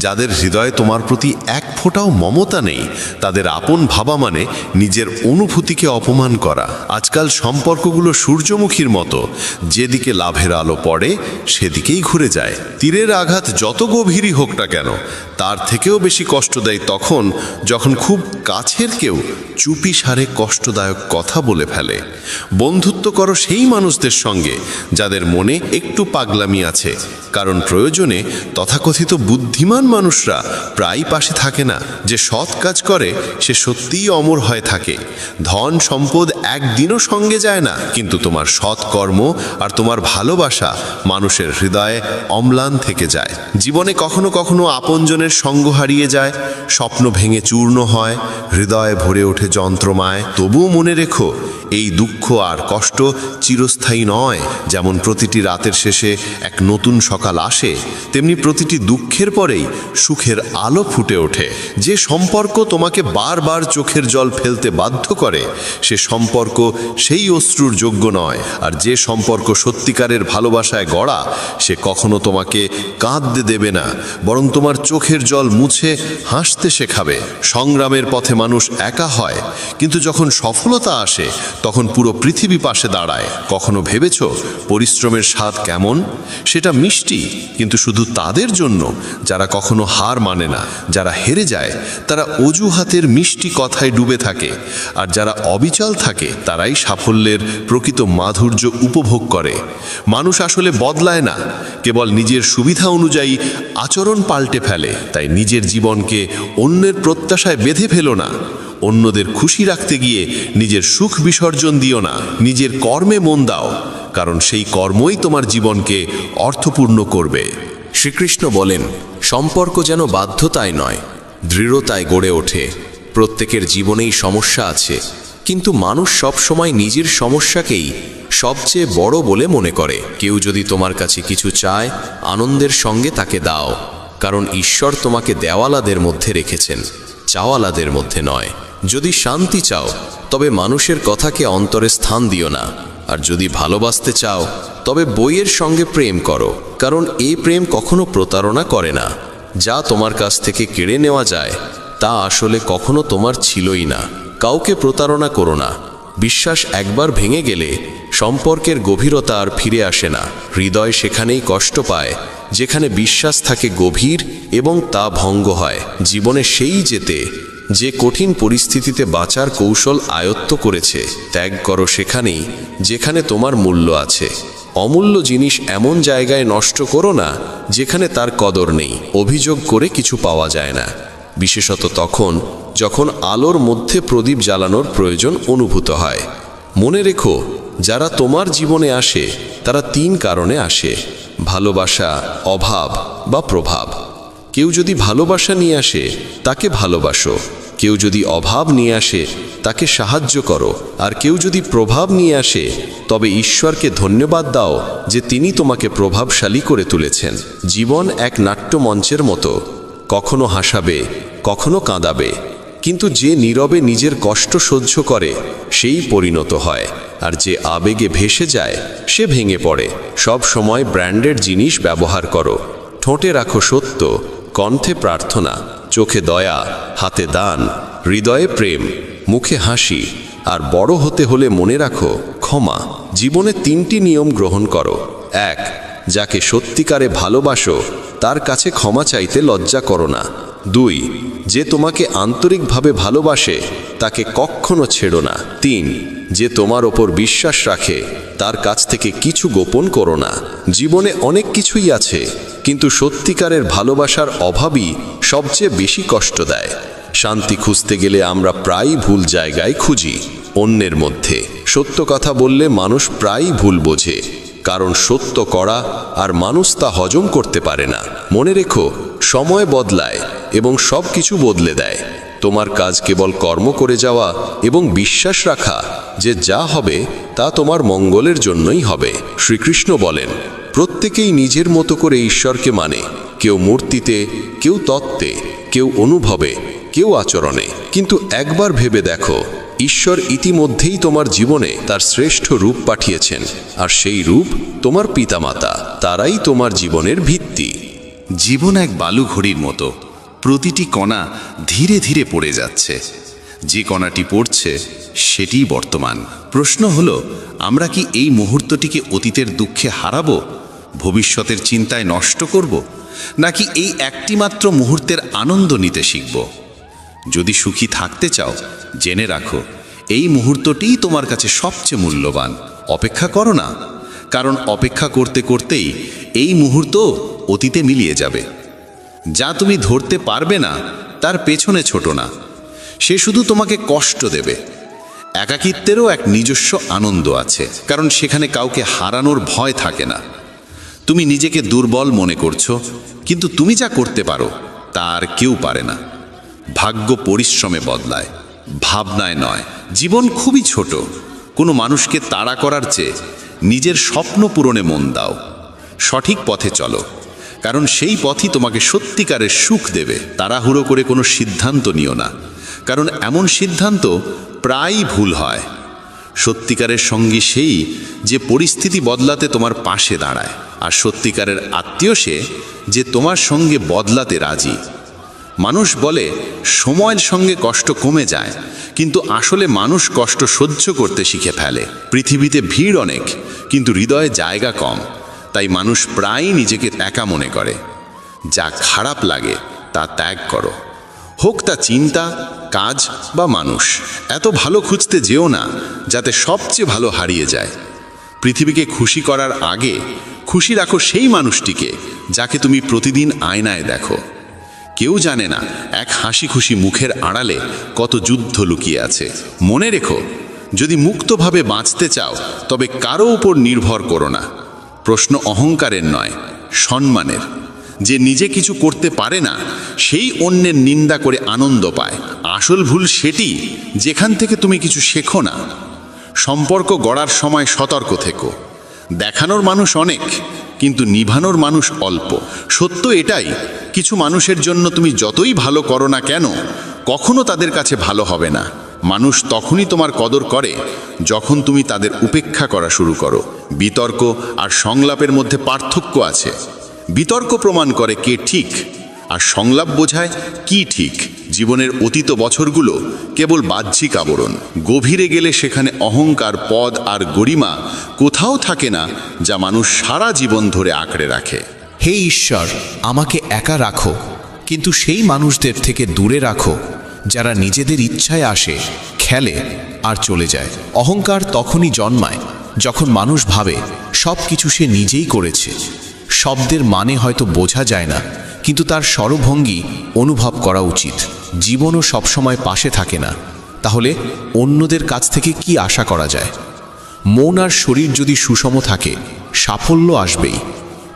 Speaker 9: যাদের হৃদয়ে তোমার প্রতি এক ফোঁটাও মমতা নেই, তাদের আপন ভাবা মানে নিজের অনুভূতিকে অপমান করা। আজকাল সম্পর্কগুলো সূর্যমুখীর মতো, যেদিকে লাভের আলো পড়ে সেদিকেই ঘুরে যায়। তীরের আঘাত যত গভীরই হোক না কেন, তার থেকেও বেশি কষ্ট দেয় তখন যখন খুব কাছের কেউ চুপি সারে কষ্টদায়ক কথা বলে ফেলে। বন্ধুত্ব করো সেই মানুষদের সঙ্গে যাদের মনে একটু পাগলামি আছে, কারণ প্রয়োজনে তথাকথিত বুদ্ধিমান মানুষরা প্রায় পাশে থাকে না। যে সৎ কাজ করে সে সত্যিই অমর হয়ে থাকে। ধন সম্পদ একদিনও সঙ্গে যায় না, কিন্তু তোমার সৎ কর্ম আর তোমার ভালোবাসা মানুষের হৃদয়ে অম্লান থেকে যায়। জীবনে কখনো কখনো আপনজনের সঙ্গ হারিয়ে যায়, স্বপ্ন ভেঙে চূর্ণ হয়, হৃদয়ে ভরে ওঠে যন্ত্রমায়। তবুও মনে রেখো, এই দুঃখ আর কষ্ট চিরস্থায়ী নয়। যেমন প্রতিটি রাতের শেষে এক নতুন সকাল আসে, তেমনি প্রতিটি দুঃখের পরেই সুখের আলো ফুটে ওঠে। যে সম্পর্ক তোমাকে বারবার চোখের জল ফেলতে বাধ্য করে, সে সম্পর্ক সেই অশ্রুর যোগ্য নয়। আর যে সম্পর্ক সত্যিকারের ভালোবাসায় গড়া, সে কখনো তোমাকে কাঁদতে দেবে না, বরং তোমার চোখের জল মুছে হাসতে শেখাবে। সংগ্রামের পথে মানুষ একা হয়, কিন্তু যখন সফলতা আসে তখন পুরো পৃথিবী পাশে দাঁড়ায়। কখনো ভেবেছ পরিশ্রমের স্বাদ কেমন? সেটা মিষ্টি, কিন্তু শুধু তাদের জন্য যারা কখনো হার মানে না। যারা হেরে যায় তারা অজুহাতের মিষ্টি কথায় ডুবে থাকে, আর যারা অবিচল থাকে তারাই সাফল্যের প্রকৃত মাধুর্য উপভোগ করে। মানুষ আসলে বদলায় না, কেবল নিজের সুবিধা অনুযায়ী আচরণ পাল্টে ফেলে। তাই নিজের জীবনকে অন্যের প্রত্যাশায় বেঁধে ফেলো না। অন্যদের খুশি রাখতে গিয়ে নিজের সুখ বিসর্জন দিও না। নিজের কর্মে মন দাও, কারণ সেই কর্মই তোমার জীবনকে অর্থপূর্ণ করবে।
Speaker 4: শ্রীকৃষ্ণ বলেন, সম্পর্ক যেন বাধ্যতায় নয়, দৃঢ়তায় গড়ে ওঠে। প্রত্যেকের জীবনেই সমস্যা আছে, কিন্তু মানুষ সব সময় নিজের সমস্যাকেই সবচেয়ে বড় বলে মনে করে। কেউ যদি তোমার কাছে কিছু চায়, আনন্দের সঙ্গে তাকে দাও, কারণ ঈশ্বর তোমাকে দেওয়ালাদের মধ্যে রেখেছেন, চাওয়ালাদের মধ্যে নয়। যদি শান্তি চাও, তবে মানুষের কথাকে অন্তরে স্থান দিও না। আর যদি ভালোবাসতে চাও, তবে বইয়ের সঙ্গে প্রেম করো, কারণ এই প্রেম কখনো প্রতারণা করে না। যা তোমার কাছ থেকে কেড়ে নেওয়া যায়, তা আসলে কখনো তোমার ছিলই না। কাউকে প্রতারণা করো না। বিশ্বাস একবার ভেঙে গেলে সম্পর্কের গভীরতা আর ফিরে আসে না। হৃদয় সেখানেই কষ্ট পায় যেখানে বিশ্বাস থাকে গভীর এবং তা ভঙ্গ হয়। জীবনে সেই যেতে যে কঠিন পরিস্থিতিতে বাঁচার কৌশল আয়ত্ত করেছে। ত্যাগ করো সেখানেই যেখানে তোমার মূল্য আছে। অমূল্য জিনিস এমন জায়গায় নষ্ট করো না যেখানে তার কদর নেই। অভিযোগ করে কিছু পাওয়া যায় না, বিশেষত তখন যখন আলোর মধ্যে প্রদীপ জ্বালানোর প্রয়োজন অনুভূত হয়। মনে রেখো, যারা তোমার জীবনে আসে তারা 3 কারণে আসে: ভালোবাসা, অভাব বা প্রভাব। কেউ যদি ভালোবাসা নিয়ে আসে, তাকে ভালোবাসো। কেউ যদি অভাব নিয়ে আসে, তাকে সাহায্য করো। আর কেউ যদি প্রভাব নিয়ে আসে, তবে ঈশ্বরকে ধন্যবাদ দাও যে তিনি তোমাকে প্রভাবশালী করে তুলেছেন। জীবন এক নাট্যমঞ্চের মতো, কখনো হাসাবে, কখনো কাঁদাবে, কিন্তু যে নীরবে নিজের কষ্ট সহ্য করে সেই পরিণত হয়।
Speaker 9: আর যে আবেগে ভেসে যায় সে ভেঙে পড়ে। সব সময় ব্র্যান্ডেড জিনিস ব্যবহার করো। ঠোঁটে রাখো সত্য, কণ্ঠে প্রার্থনা, চোখে দয়া, হাতে দান, হৃদয়ে প্রেম, মুখে হাসি। আর বড় হতে হলে মনে রাখো ক্ষমা। জীবনে 3টি নিয়ম গ্রহণ করো। 1. যাকে সত্যিকারে ভালোবাসো তার কাছে ক্ষমা চাইতে লজ্জা করো না। 2. যে তোমাকে আন্তরিকভাবে ভালোবাসে তাকে কখনো ছেড়ো না। 3. যে তোমার ওপর বিশ্বাস রাখে তার কাছ থেকে কিছু গোপন করো না। জীবনে অনেক কিছুই আছে, কিন্তু সত্যিকারের ভালোবাসার অভাবই সবচেয়ে বেশি কষ্ট দেয়। শান্তি খুঁজতে গেলে আমরা প্রায়ই ভুল জায়গায় খুঁজি। অন্যের মধ্যে সত্য কথা বললে মানুষ প্রায়ই ভুল বোঝে, কারণ সত্য করা আর মানুষ তা হজম করতে পারে না। মনে রেখো, সময় বদলায় এবং সব কিছু বদলে দেয়। তোমার কাজ কেবল কর্ম করে যাওয়া এবং বিশ্বাস রাখা যে যা হবে তা তোমার মঙ্গলের জন্যই হবে। শ্রীকৃষ্ণ বলেন, প্রত্যেকেই নিজের মতো করে ঈশ্বরকে মানে। কেউ মূর্তিতে, কেউ তত্ত্বে, কেউ অনুভবে, কেউ আচরণে। কিন্তু একবার ভেবে দেখো, ঈশ্বর ইতিমধ্যেই তোমার জীবনে তার শ্রেষ্ঠ রূপ পাঠিয়েছেন, আর সেই রূপ তোমার পিতামাতা। তারাই তোমার জীবনের ভিত্তি।
Speaker 8: জীবন এক বালু ঘড়ির মতো, প্রতিটি কণা ধীরে ধীরে পড়ে যাচ্ছে। যে কণাটি পড়ছে সেটিই বর্তমান। প্রশ্ন হলো, আমরা কি এই মুহূর্তটিকে অতীতের দুঃখে হারাবো, ভবিষ্যতের চিন্তায় নষ্ট করব, নাকি এই একটি মাত্র মুহূর্তের আনন্দ নিতে শিখব? যদি সুখী থাকতে চাও, জেনে রাখো এই মুহূর্তটিই তোমার কাছে সবচেয়ে মূল্যবান। অপেক্ষা করো না, কারণ অপেক্ষা করতে করতেই এই মুহূর্ত অতীতে মিলিয়ে যাবে। যা তুমি ধরতে পারবে না তার পেছনে ছোটো না, সে শুধু তোমাকে কষ্ট দেবে। একাকিত্বেরও এক নিজস্ব আনন্দ আছে, কারণ সেখানে কাউকে হারানোর ভয় থাকে না। তুমি নিজেকে দুর্বল মনে করছো, কিন্তু তুমি যা করতে পারো তা আর কেউ পারে না। ভাগ্য পরিশ্রমে বদলায়, ভাবনায় নয়। জীবন খুবই ছোট। কোনো মানুষকে তাড়া করার চেয়ে নিজের স্বপ্ন পূরণে মন দাও। সঠিক পথে চলো, কারণ সেই পথই তোমাকে সত্যিকারের সুখ দেবে। তাড়াহুড়ো করে কোনো সিদ্ধান্ত নিও না, কারণ এমন সিদ্ধান্ত প্রায়ই ভুল হয়। সত্যিকারের সঙ্গী সেই যে পরিস্থিতি বদলাতে তোমার পাশে দাঁড়ায়, আর সত্যিকারের আত্মীয় সে যে তোমার সঙ্গে বদলাতে রাজি। মানুষ বলে সময়ের সঙ্গে কষ্ট কমে যায়, কিন্তু আসলে মানুষ কষ্ট সহ্য করতে শিখে ফেলে। পৃথিবীতে ভিড় অনেক, কিন্তু হৃদয়ে জায়গা কম। তাই মানুষ প্রায়ই নিজেকে একা মনে করে। যা খারাপ লাগে তা ত্যাগ করো, হোক তা চিন্তা, কাজ বা মানুষ। এত ভালো খুঁজতে যেও না যাতে সবচেয়ে ভালো হারিয়ে যায়। পৃথিবীকে খুশি করার আগে খুশি রাখো সেই মানুষটিকে যাকে তুমি প্রতিদিন আয়নায় দেখো। কেউ জানে না এক হাসি খুশি মুখের আড়ালে কত যুদ্ধ লুকিয়ে আছে। মনে রেখো, যদি মুক্তভাবে বাঁচতে চাও তবে কারো উপর নির্ভর করো না। প্রশ্ন অহংকারের নয়, সম্মানের। যে নিজে কিছু করতে পারে না সেই অন্যের নিন্দা করে আনন্দ পায়। আসল ভুল সেটি যেখান থেকে তুমি কিছু শেখো না। সম্পর্ক গড়ার সময় সতর্ক থেকো। দেখানোর মানুষ অনেক, কিন্তু নিভানোর মানুষ অল্প। সত্য এটাই, কিছু মানুষের জন্য তুমি যতই ভালো করো না কেন, কখনো তাদের কাছে ভালো হবে না। মানুষ তখনই তোমার কদর করে যখন তুমি তাদের উপেক্ষা করা শুরু করো। বিতর্ক আর সংলাপের মধ্যে পার্থক্য আছে। বিতর্ক প্রমাণ করে কে ঠিক, আর সংলাপ বোঝায় কি ঠিক। জীবনের অতীত বছরগুলো কেবল বাহ্যিক আবরণ। গভীরে গেলে সেখানে অহংকার, পদ আর গরিমা কোথাও থাকে না, যা মানুষ সারা জীবন ধরে আঁকড়ে রাখে।
Speaker 4: হে ঈশ্বর, আমাকে একা রাখো, কিন্তু সেই মানুষদের থেকে দূরে রাখো যারা নিজেদের ইচ্ছায় আসে, খেলে আর চলে যায়। অহংকার তখনই জন্মায় যখন মানুষ ভাবে সব কিছু সে নিজেই করেছে। শব্দের মানে হয়তো বোঝা যায় না, কিন্তু তার স্বরভঙ্গি অনুভব করা উচিত। জীবনও সবসময় পাশে থাকে না, তাহলে অন্যদের কাছ থেকে কি আশা করা যায়? মন আর শরীর যদি সুষম থাকে, সাফল্য আসবেই।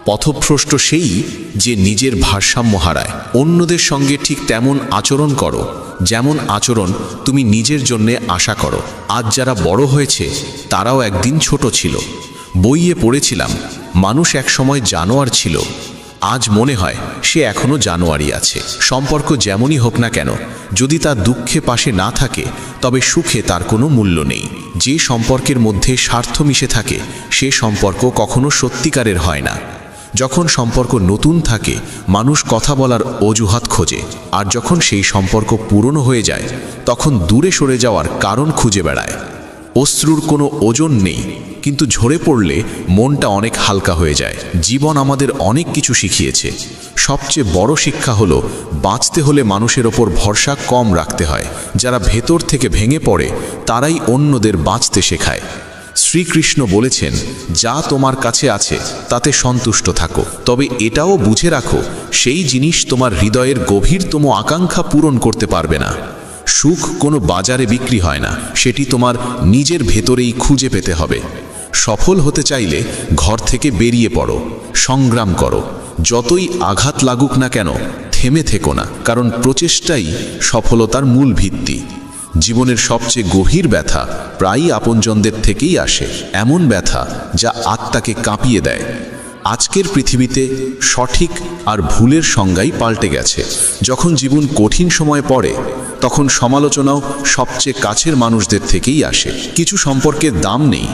Speaker 4: পথভ্রষ্ট সেই যে নিজের ভারসাম্য হারায়। অন্যদের সঙ্গে ঠিক তেমন আচরণ করো যেমন আচরণ তুমি নিজের জন্যে আশা করো। আজ যারা বড় হয়েছে তারাও একদিন ছোট ছিল। বইয়ে পড়েছিলাম, মানুষ একসময় জানোয়ার ছিল, আজ মনে হয় সে এখনো জানুয়ারি আছে। সম্পর্ক যেমনই হোক না কেন, যদি তার দুঃখে পাশে না থাকে তবে সুখে তার কোনো মূল্য নেই। যে সম্পর্কের মধ্যে স্বার্থ মিশে থাকে সে সম্পর্ক কখনো সত্যিকারের হয় না। যখন সম্পর্ক নতুন থাকে মানুষ কথা বলার অজুহাত খোঁজে, আর যখন সেই সম্পর্ক পুরনো হয়ে যায় তখন দূরে সরে যাওয়ার কারণ খুঁজে বেড়ায়। অশ্রুর কোনো ওজন নেই, কিন্তু ঝরে পড়লে মনটা অনেক হালকা হয়ে যায়। জীবন আমাদের অনেক কিছু শিখিয়েছে। সবচেয়ে বড় শিক্ষা হলো বাঁচতে হলে মানুষের ওপর ভরসা কম রাখতে হয়। যারা ভেতর থেকে ভেঙে পড়ে তারাই অন্যদের বাঁচতে শেখায়। শ্রীকৃষ্ণ বলেছেন, যা তোমার কাছে আছে তাতে সন্তুষ্ট থাকো, তবে এটাও বুঝে রাখো সেই জিনিস তোমার হৃদয়ের গভীরতম আকাঙ্ক্ষা পূরণ করতে পারবে না। সুখ কোনো বাজারে বিক্রি হয় না, সেটি তোমার নিজের ভেতরেই খুঁজে পেতে হবে। সফল হতে চাইলে ঘর থেকে বেরিয়ে পড়ো, সংগ্রাম করো। যতই আঘাত লাগুক না কেন থেমে থেকো না, কারণ প্রচেষ্টাই সফলতার মূল ভিত্তি। জীবনের সবচেয়ে গভীর ব্যথা প্রায়ই আপনজনদের থেকেই আসে, এমন ব্যথা যা আত্মাকে কাঁপিয়ে দেয়। আজকের পৃথিবীতে সঠিক আর ভুলের সংজ্ঞাই পাল্টে গেছে। যখন জীবন কঠিন সময় পড়ে তখন সমালোচনাও সবচেয়ে কাছের মানুষদের থেকেই আসে। কিছু সম্পর্কের দাম নেই,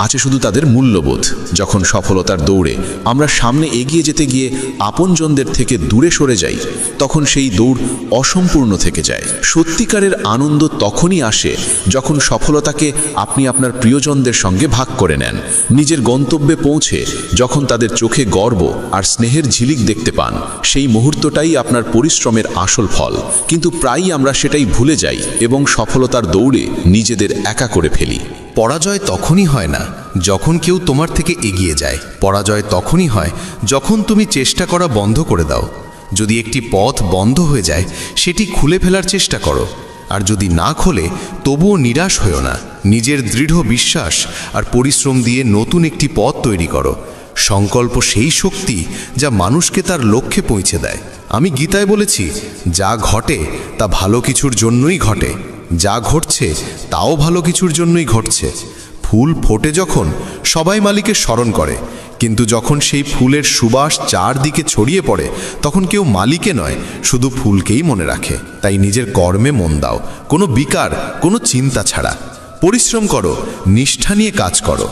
Speaker 4: আছে শুধু তাদের মূল্যবোধ। যখন সফলতার দৌড়ে আমরা সামনে এগিয়ে যেতে গিয়ে আপনজনদের থেকে দূরে সরে যাই তখন সেই দৌড় অসম্পূর্ণ থেকে যায়। সত্যিকারের আনন্দ তখনই আসে যখন সফলতাকে আপনি আপনার প্রিয়জনদের সঙ্গে ভাগ করে নেন। নিজের গন্তব্যে পৌঁছে যখন তাদের চোখে গর্ব আর স্নেহের ঝিলিক দেখতে পান, সেই মুহূর্তটাই আপনার পরিশ্রমের আসল ফল। কিন্তু প্রায়ই আমরা সেটাই ভুলে যাই এবং সফলতার দৌড়ে নিজেদের একা করে ফেলি।
Speaker 7: পরাজয় তখনই হয় না যখন কেউ তোমার থেকে এগিয়ে যায়। পরাজয় তখনই হয় যখন তুমি চেষ্টা করা বন্ধ করে দাও। যদি একটি পথ বন্ধ হয়ে যায় সেটি খুলে ফেলার চেষ্টা করো, আর যদি না খোলে তবুও নিরাশ হয়ো না। নিজের দৃঢ় বিশ্বাস আর পরিশ্রম দিয়ে নতুন একটি পথ তৈরি করো। সংকল্প সেই শক্তি যা মানুষকে তার লক্ষ্যে পৌঁছে দেয়। আমি গীতায় বলেছি, যা ঘটে তা ভালো কিছুর জন্যই ঘটে, যা ঘটছে তাও ভালো কিছুর জন্যই ঘটছে। ফুল ফোটে যখন সবাই মালিকে স্মরণ করে, কিন্তু যখন সেই ফুলের সুবাস চারদিকে ছড়িয়ে পড়ে তখন কেউ মালিকে নয়, শুধু ফুলকেই মনে রাখে। তাই নিজের কর্মে মন দাও, কোনো বিকার, কোনো চিন্তা ছাড়া। পরিশ্রম করো, নিষ্ঠা নিয়ে কাজ করো।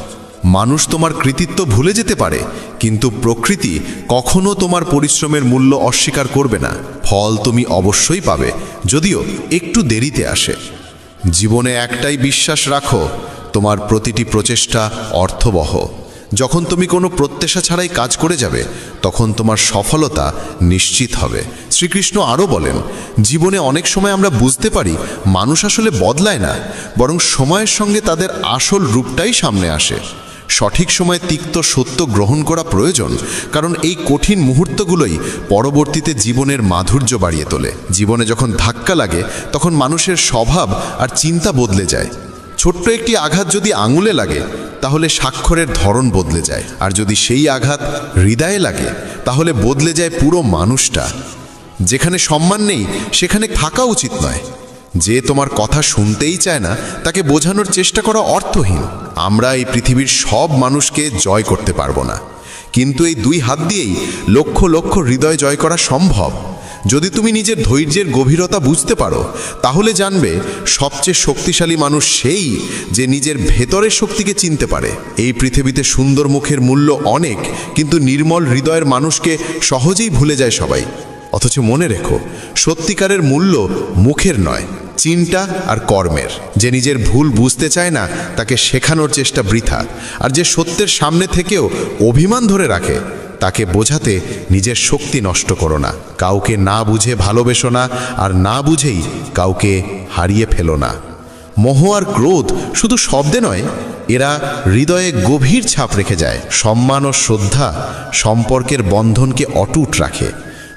Speaker 7: মানুষ তোমার কৃতিত্ব ভুলে যেতে পারে, কিন্তু প্রকৃতি কখনো তোমার পরিশ্রমের মূল্য অস্বীকার করবে না। ফল তুমি অবশ্যই পাবে, যদিও একটু দেরিতে আসে। জীবনে একটাই বিশ্বাস রাখো, তোমার প্রতিটি প্রচেষ্টা অর্থবহ। যখন তুমি কোনো প্রত্যাশা ছাড়াই কাজ করে যাবে তখন তোমার সফলতা নিশ্চিত হবে। শ্রীকৃষ্ণ আরও বলেন, জীবনে অনেক সময় আমরা বুঝতে পারি মানুষ আসলে বদলায় না, বরং সময়ের সঙ্গে তাদের আসল রূপটাই সামনে আসে। সঠিক সময়ে তিক্ত সত্য গ্রহণ করা প্রয়োজন, কারণ এই কঠিন মুহূর্তগুলোই পরবর্তীতে জীবনের মাধুর্য বাড়িয়ে তোলে। জীবনে যখন ধাক্কা লাগে তখন মানুষের স্বভাব আর চিন্তা বদলে যায়। ছোট্ট একটি আঘাত যদি আঙুলে লাগে তাহলে স্বাক্ষরের ধরন বদলে যায়, আর যদি সেই আঘাত হৃদয়ে লাগে তাহলে বদলে যায় পুরো মানুষটা। যেখানে সম্মান নেই সেখানে থাকা উচিত নয়। যে তোমার কথা শুনতেই চায় না তাকে বোঝানোর চেষ্টা করা অর্থহীন। আমরা এই পৃথিবীর সব মানুষকে জয় করতে পারবো না, কিন্তু এই দুই হাত দিয়েই লক্ষ লক্ষ হৃদয় জয় করা সম্ভব। যদি তুমি নিজের ধৈর্যের গভীরতা বুঝতে পারো তাহলে জানবে সবচেয়ে শক্তিশালী মানুষ সেই যে নিজের ভেতরের শক্তিকে চিনতে পারে। এই পৃথিবীতে সুন্দর মুখের মূল্য অনেক, কিন্তু নির্মল হৃদয়ের মানুষকে সহজেই ভুলে যায় সবাই। অথচ মনে রেখো, সত্যিকারের মূল্য মুখের নয়, চিন্তা আর কর্মের। যে নিজের ভুল বুঝতে চায় না তাকে শেখানোর চেষ্টা বৃথা, আর যে সত্যের সামনে থেকেও অভিমান ধরে রাখে তাকে বোঝাতে নিজের শক্তি নষ্ট করো না। কাউকে না বুঝে ভালোবেসো না, আর না বুঝেই কাউকে হারিয়ে ফেলো না। মোহ আর ক্রোধ শুধু শব্দে নয়, এরা হৃদয়ে গভীর ছাপ রেখে যায়। সম্মান ও শ্রদ্ধা সম্পর্কের বন্ধনকে অটুট রাখে।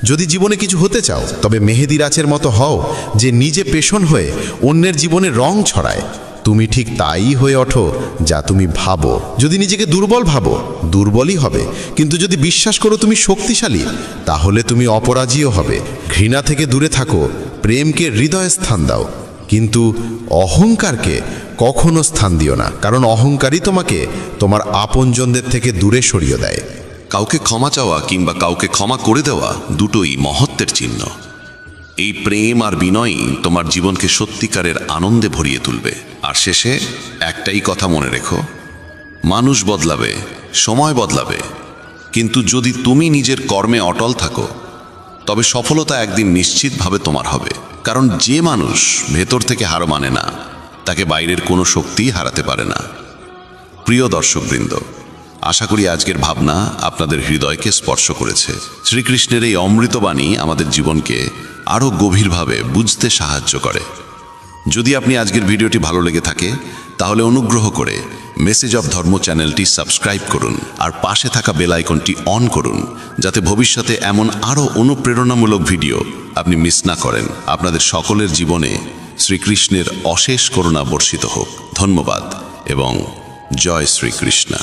Speaker 7: যদি জীবনে কিছু হতে চাও তবে মেহেদি রাচের মতো হও, যে নিজে পেশন হয়ে অন্যের জীবনে রং ছড়ায়। তুমি ঠিক তাই হয়ে ওঠো যা তুমি ভাবো। যদি নিজেকে দুর্বল ভাবো, দুর্বলই হবে, কিন্তু যদি বিশ্বাস করো তুমি শক্তিশালী, তাহলে তুমি অপরাজীয় হবে। ঘৃণা থেকে দূরে থাকো, প্রেমকে হৃদয়ে স্থান দাও, কিন্তু অহংকারকে কখনো স্থান দিও না, কারণ অহংকারই তোমাকে তোমার আপনজনদের থেকে দূরে সরিয়ে দেয়।
Speaker 3: কাউকে ক্ষমা চাওয়া কিংবা কাউকে ক্ষমা করে দেওয়া দুটোই মহত্বের চিহ্ন। এই প্রেম আর বিনয়ই তোমার জীবনকে সত্যিকারের আনন্দে ভরিয়ে তুলবে। আর শেষে একটাই কথা মনে রেখো, মানুষ বদলাবে, সময় বদলাবে, কিন্তু যদি তুমি নিজের কর্মে অটল থাকো তবে সফলতা একদিন নিশ্চিতভাবে তোমার হবে। কারণ যে মানুষ ভেতর থেকে হার মানে না, তাকে বাইরের কোনো শক্তিই হারাতে পারে না। প্রিয় দর্শকবৃন্দ, আশা করি আজকের ভাবনা আপনাদের হৃদয়কে স্পর্শ করেছে। শ্রীকৃষ্ণের এই অমৃতবাণী আমাদের জীবনকে আরও গভীরভাবে বুঝতে সাহায্য করে। যদি আপনি আজকের ভিডিওটি ভালো লেগে থাকে তাহলে অনুগ্রহ করে মেসেজ অফ ধর্ম চ্যানেলটি সাবস্ক্রাইব করুন আর পাশে থাকা বেল আইকনটি অন করুন, যাতে ভবিষ্যতে এমন আরও অনুপ্রেরণামূলক ভিডিও আপনি মিস না করেন। আপনাদের সকলের জীবনে শ্রীকৃষ্ণের অশেষ করুণা বর্ষিত হোক। ধন্যবাদ এবং জয় শ্রীকৃষ্ণ।